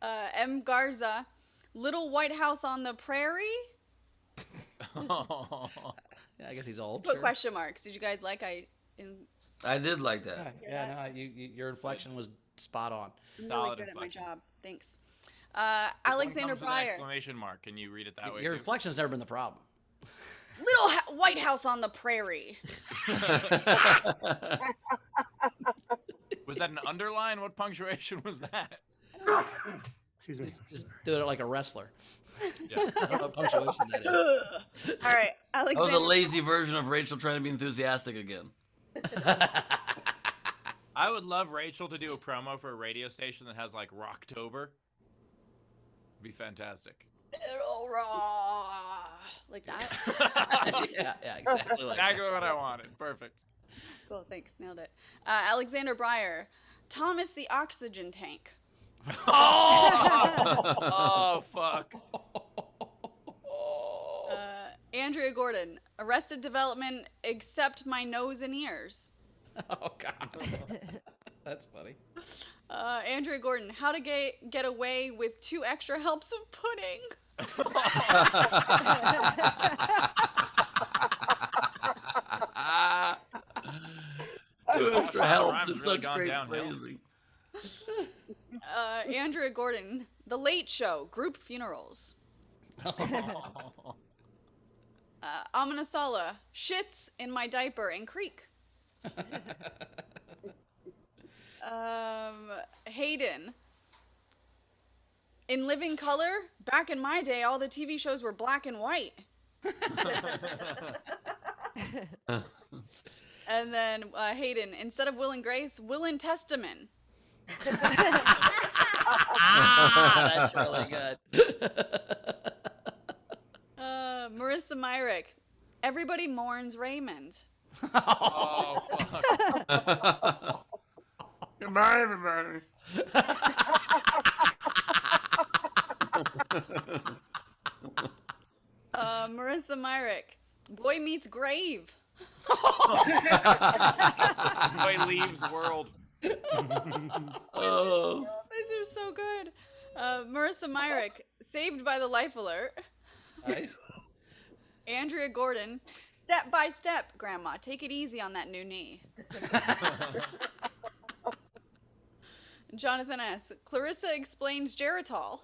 M. Garza. Little White House on the Prairie. Yeah, I guess he's old. Put Sure. question marks. Did you guys like I did like that. Yeah, no, your inflection was spot on. I'm really Solid good at my inflection. job. Thanks. If one Alexander comes with an Breyer. exclamation mark. Can you read it that way Your too? inflection's never been the problem. Little White House on the Prairie. Was that an underline? What punctuation was that? Excuse me. Just do it like a wrestler. Yeah. I don't know what punctuation that is. All right, That Alexander. was a lazy version of Rachel trying to be enthusiastic again. I would love Rachel to do a promo for a radio station that has like Rocktober. Be fantastic. Little raw. Like that. Yeah, exactly like Exactly what I wanted. Perfect. Cool, thanks. Nailed it. Alexander Breyer. Thomas the Oxygen Tank. Oh fuck. Andrea Gordon. Arrested Development except my nose and ears. Oh, God. That's funny. Andrea Gordon. How to get away with 2 extra helps of pudding. Two extra helps Rhymes is really such gone great downhill. phrasing. Andrea Gordon. The Late Show. Group funerals. Amanasala. Shits in my diaper in creek. Hayden. In Living Color, back in my day, all the TV shows were black and white. And then Hayden, instead of Will and Grace, Will and Testament. That's really good. Marissa Myrick, everybody mourns Raymond. Oh fuck. Goodbye, everybody. Marissa Myrick, boy meets grave. Boy leaves world. Oh. These are so good. Marissa Myrick, saved by the life alert. Nice. Andrea Gordon, Step by step, Grandma. Take it easy on that new knee. Jonathan S. Clarissa explains Geritol.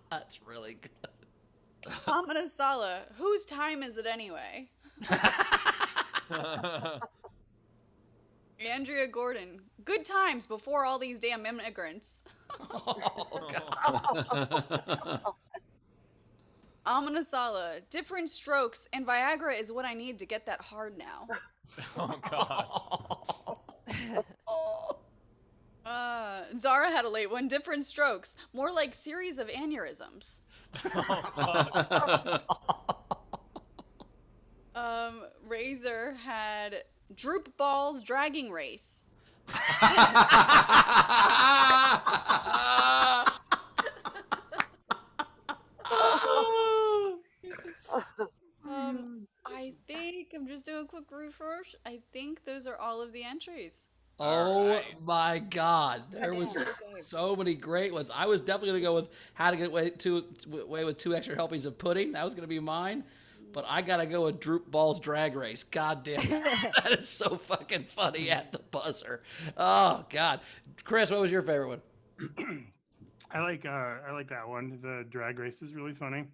That's really good. Amina Sala. Whose time is it anyway? Andrea Gordon. Good times before all these damn immigrants. Oh, God. Amina Sala. Different strokes, and Viagra is what I need to get that hard now. Oh God. Zara had a late one. Different strokes. More like series of aneurysms. Razor had droop balls dragging race. I think I'm just doing a quick refresh. I think those are all of the entries. Oh my God, there was so many great ones. I was definitely gonna go with how to get away with 2 extra helpings of pudding. That was gonna be mine, but I gotta go with Droop Ball's drag race. God damn it. That is so fucking funny at the buzzer. Oh God, Chris, what was your favorite one? I like that one. The drag race is really funny.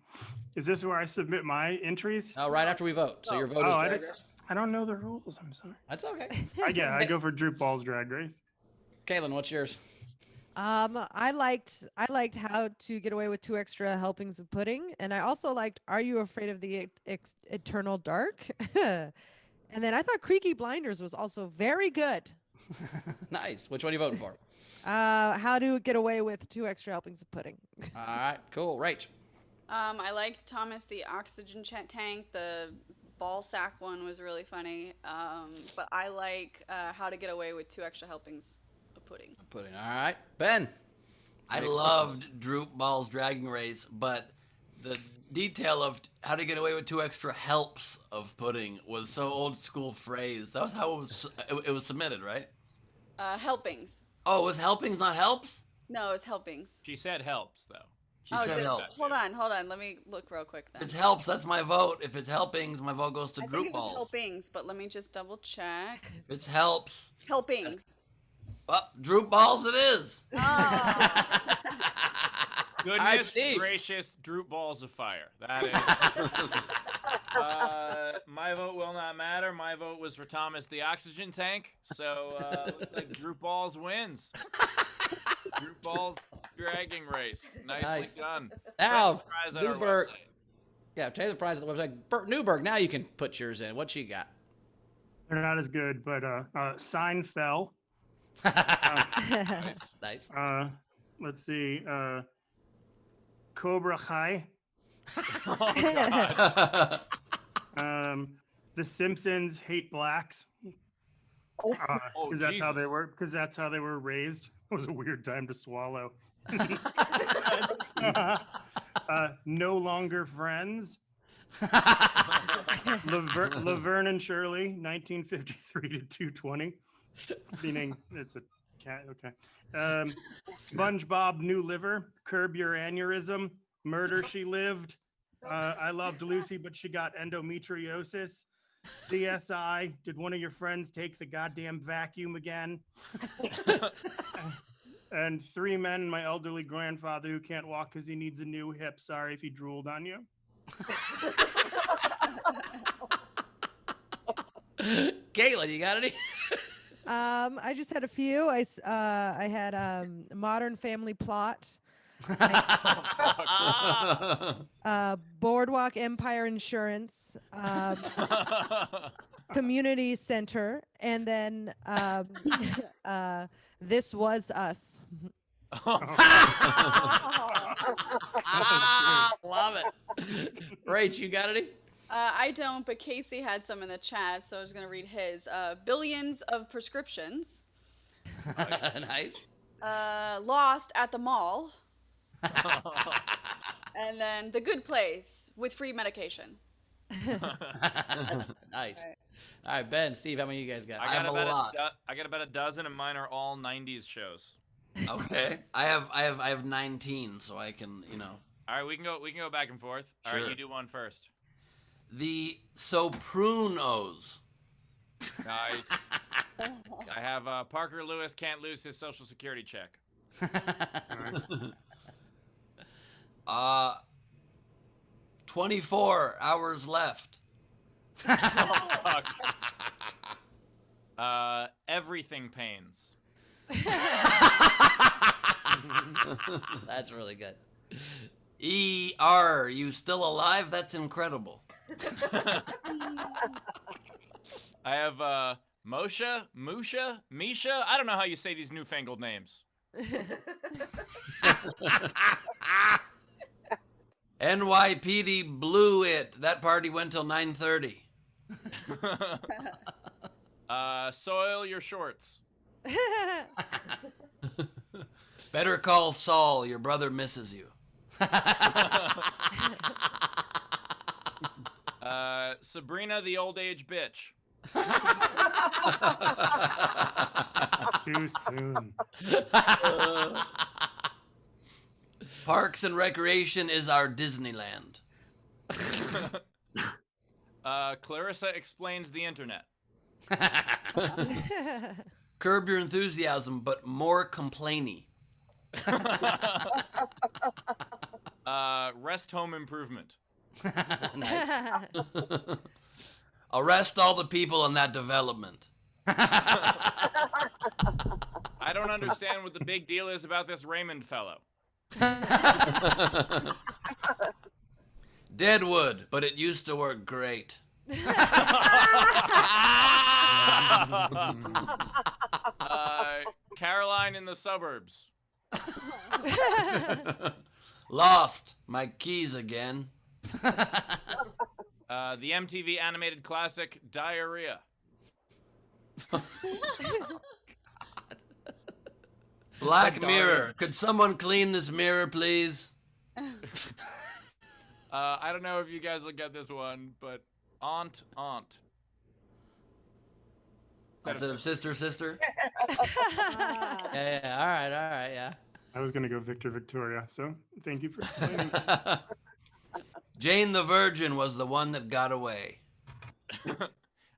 Is this where I submit my entries? Oh, right after we vote. So your vote is drag race? I don't know the rules. I'm sorry. That's okay. I go for Droop Ball's drag race. Caitlin, what's yours? I liked how to get away with 2 extra helpings of pudding, and I also liked Are You Afraid of the Eternal Dark? And then I thought Creaky Blinders was also very good. Nice. Which one are you voting for? How to get away with 2 extra helpings of pudding. All right, cool. Rach. I liked Thomas the Oxygen Tank. The ball sack one was really funny. But I like How to Get Away with 2 Extra Helpings of Pudding. Pudding. All right. Ben. I loved Droop Ball's dragging race, but the detail of how to get away with 2 extra helps of pudding was so old school phrase. That was how it was submitted, right? Helpings. Oh, it was helpings, not helps? No, it was helpings. She said helps though. She said helps. Hold on. Let me look real quick then. If it's helps, that's my vote. If it's helpings, my vote goes to I Droop think it was Balls. helpings, but let me just double check. If it's helps. Helpings. Droop Balls it is. Ah. Goodness gracious, Droop Balls of Fire. That is. My vote will not matter. My vote was for Thomas the Oxygen Tank. So looks like Droop Balls wins. Droop Balls dragging race. Nicely done. Now, Prize on our Newberg. website. Yeah, tell you the prize on the website. Newberg, now you can put yours in. What you got? They're not as good, but Sign fell. Nice. Nice. Let's see. Cobra Kai. Oh, God. The Simpsons hate blacks. Because that's how they Jesus. were. Because that's how they were raised. It was a weird time to swallow. No Longer Friends. Laverne and Shirley, 1953 to 220. Meaning it's a cat. Okay. SpongeBob New Liver. Curb Your Aneurysm. Murder She Lived. I Loved Lucy, but she got endometriosis. CSI. Did one of your friends take the goddamn vacuum again? And 3 Men and My Elderly Grandfather Who Can't Walk Because He Needs a New Hip. Sorry if he drooled on you. Caitlin, you got any? I just had a few. I had Modern Family Plot, Boardwalk Empire Insurance, Community Center, and then This Was Us. Love it. Rach, you got any? I don't, but Casey had some in the chat, so I was going to read his. Billions of prescriptions. Nice. Lost at the mall. And then The Good Place with free medication. Nice. All right, Ben, Steve, how many of you guys got? I have a lot. I got about a dozen, and mine are all '90s shows. Okay. I have 19, so I can, All right, we can go back and forth. All right, Sure. you do one first. The Sopranos. Nice. I have Parker Lewis can't lose his Social Security check. 24 hours left. Fuck. Everything pains. That's really good. ER, you still alive? That's incredible. I have Moshe, Musha, Misha. I don't know how you say these newfangled names. NYPD blew it. That party went till 9:30. Soil your shorts. Better call Saul. Your brother misses you. Sabrina the old age bitch. Too soon. Parks and Recreation is our Disneyland. Clarissa explains the internet. Curb Your Enthusiasm, but more complainy. Rest home improvement. Nice. Arrest all the people in that development. I don't understand what the big deal is about this Raymond fellow. Deadwood, but it used to work great. Caroline in the suburbs. Lost my keys again. The MTV animated classic Diarrhea. Black Mirror. Could someone clean this mirror, please? I don't know if you guys will get this one, but Aunt. Instead of sister. Yeah, all right, yeah. I was gonna go Victor Victoria, so thank you for explaining. Jane the Virgin was the one that got away.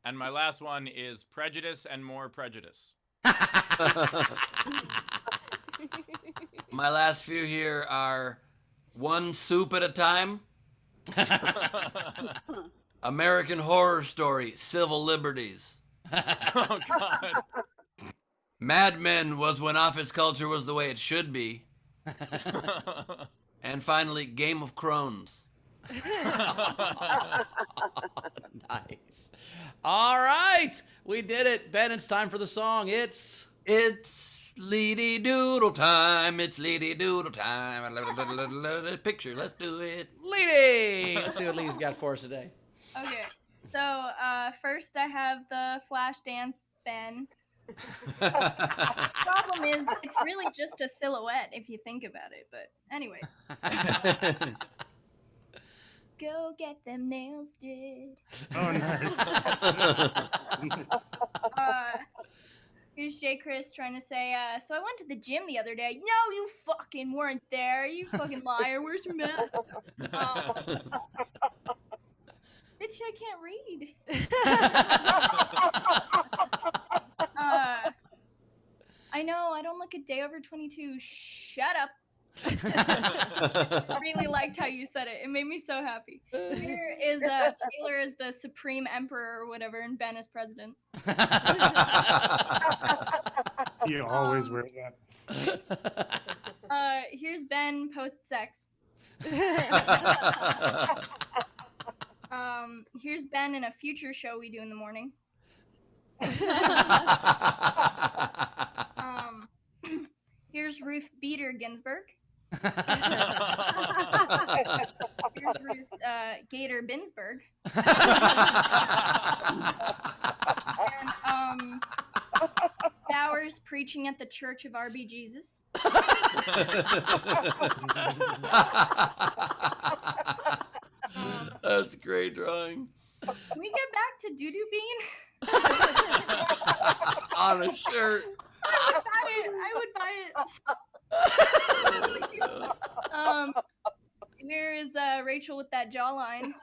And my last one is Prejudice and More Prejudice. My last few here are One Soup at a Time, American Horror Story, Civil Liberties. Oh, God. Mad Men was when office culture was the way it should be. And finally, Game of Crones. Nice. All right, we did it. Ben, it's time for the song. It's Leedy Doodle time. It's Leedy Doodle time. Picture, let's do it. Leedy. Let's see what Leedy's got for us today. Okay, so first I have the flash dance Ben. Problem is, it's really just a silhouette if you think about it. But anyways, go get them nails did. Oh, nice. Here's J. Chris trying to say, so I went to the gym the other day. No, you fucking weren't there. You fucking liar. Where's your mat? Bitch, I can't read. I know, I don't look a day over 22. Shut up. I really liked how you said it. It made me so happy. Here is Taylor as the Supreme Emperor or whatever, and Ben as President. He always wears that. Here's Ben post-sex. Here's Ben in a future show we do in the morning. Here's Ruth Bader Ginsburg. Here's Ruth Gator Binsburg. And Bowers preaching at the Church of RB Jesus. That's great drawing. Can we get back to Doo-Doo Bean? On a shirt. I would buy it. is Rachel with that jawline.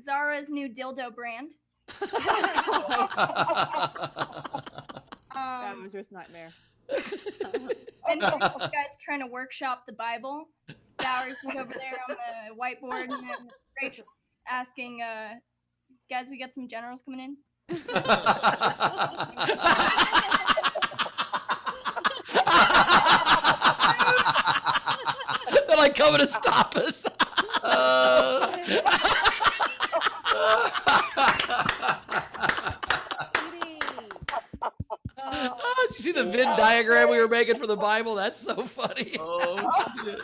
Zara's new dildo brand. That was just nightmare. And you guys trying to workshop the Bible. Bowers is over there on the whiteboard, and then Rachel's asking, guys, we got some generals coming in. They're like coming to stop us. Oh, did you see the Venn diagram we were making for the Bible? That's so funny. Oh, shit.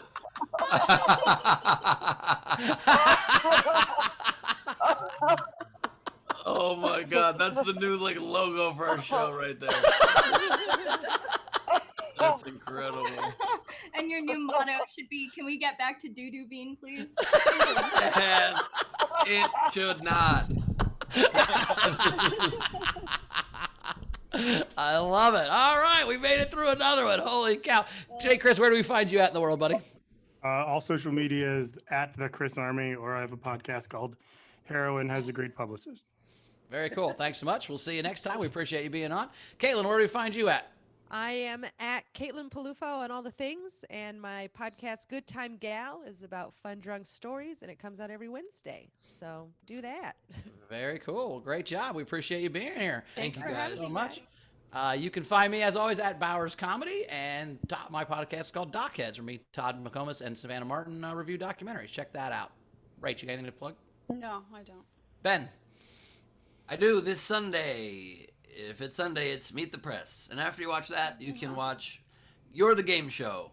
Oh my God, that's the new like logo for our show right there. That's incredible. And your new motto should be, can we get back to doo-doo bean, please? And it should not. I love it. All right, we made it through another one. Holy cow. Jay, Chris, where do we find you at in the world, buddy? All social media is at the Chris Army, or I have a podcast called Heroin Has a Great Publicist. Very cool. Thanks so much. We'll see you next time. We appreciate you being on. Caitlin, where do we find you at? I am at Caitlin Peluffo on all the things, and my podcast, Good Time Gal, is about fun drunk stories, and it comes out every Wednesday. So do that. Very cool. Well, great job. We appreciate you being here. Thanks you for guys having so me, much. guys. You can find me, as always, at Bowers Comedy, and my podcast is called Dockheads, where me, Todd McComas, and Savannah Martin review documentaries. Check that out. Rach, you got anything to plug? No, I don't. Ben. I do this Sunday. If it's Sunday, it's Meet the Press. And after you watch that, you can watch You're the Game Show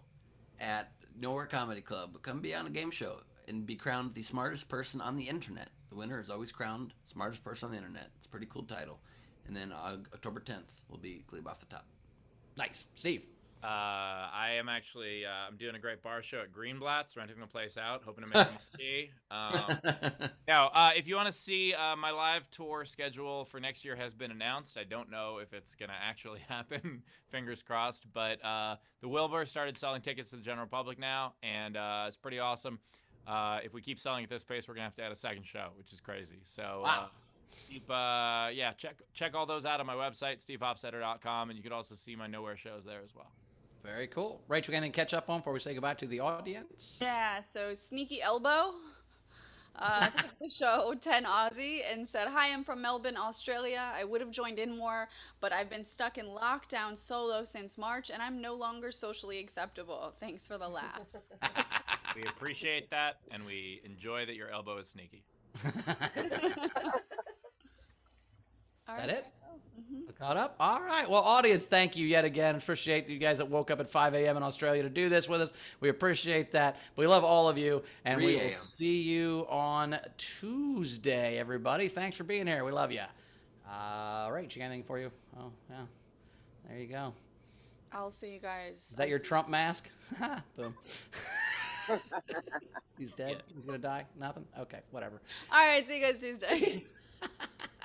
at Newberg Comedy Club. Come be on a game show and be crowned the smartest person on the internet. The winner is always crowned smartest person on the internet. It's a pretty cool title. And then October 10th will be Glebe Off the Top. Nice. Steve. I am actually I'm doing a great bar show at Greenblatt's, renting the place out, hoping to make money. Now, if you want to see my live tour schedule for next year has been announced. I don't know if it's going to actually happen, fingers crossed, but the Wilbur started selling tickets to the general public now, and it's pretty awesome. If we keep selling at this pace, we're going to have to add a second show, which is crazy. So wow. Check all those out on my website, stevehofstetter.com, and you could also see my Nowhere shows there as well. Very cool. Rachel, anything to catch up on before we say goodbye to the audience? Yeah, so Sneaky Elbow took the show 10 Aussie and said, "Hi, I'm from Melbourne, Australia. I would have joined in more, but I've been stuck in lockdown solo since March, and I'm no longer socially acceptable. Thanks for the laughs." We appreciate that, and we enjoy that your elbow is sneaky. All That right. it? Caught up? All right. Well, audience, thank you yet again. Appreciate you guys that woke up at 5 a.m. in Australia to do this with us. We appreciate that. We love all of you, and 3 we will a.m. see you on Tuesday, everybody. Thanks for being here. We love you. Rach, you got anything for you? Oh, yeah. There you go. I'll see you guys. Is that your Trump mask? Boom. He's dead? Yeah. He's going to die? Nothing? Okay, whatever. All right, see you guys Tuesday.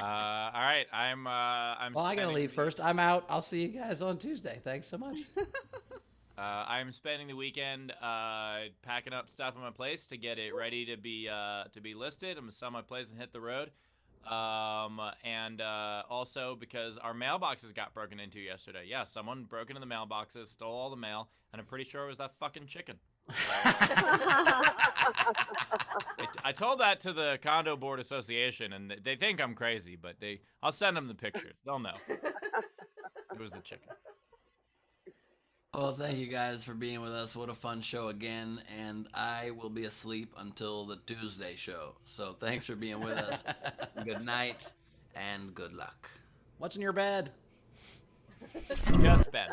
All right, I'm. Well, I got to spending leave the- first. I'm out. I'll see you guys on Tuesday. Thanks so much. I'm spending the weekend packing up stuff in my place to get it ready to be listed. I'm gonna sell my place and hit the road. And also because our mailboxes got broken into yesterday. Yeah, someone broke into the mailboxes, stole all the mail, and I'm pretty sure it was that fucking chicken. I told that to the condo board association, and they think I'm crazy, but I'll send them the pictures. They'll know. It was the chicken. Well, thank you guys for being with us. What a fun show again. And I will be asleep until the Tuesday show. So thanks for being with us. Good night and good luck. What's in your bed? Just Ben.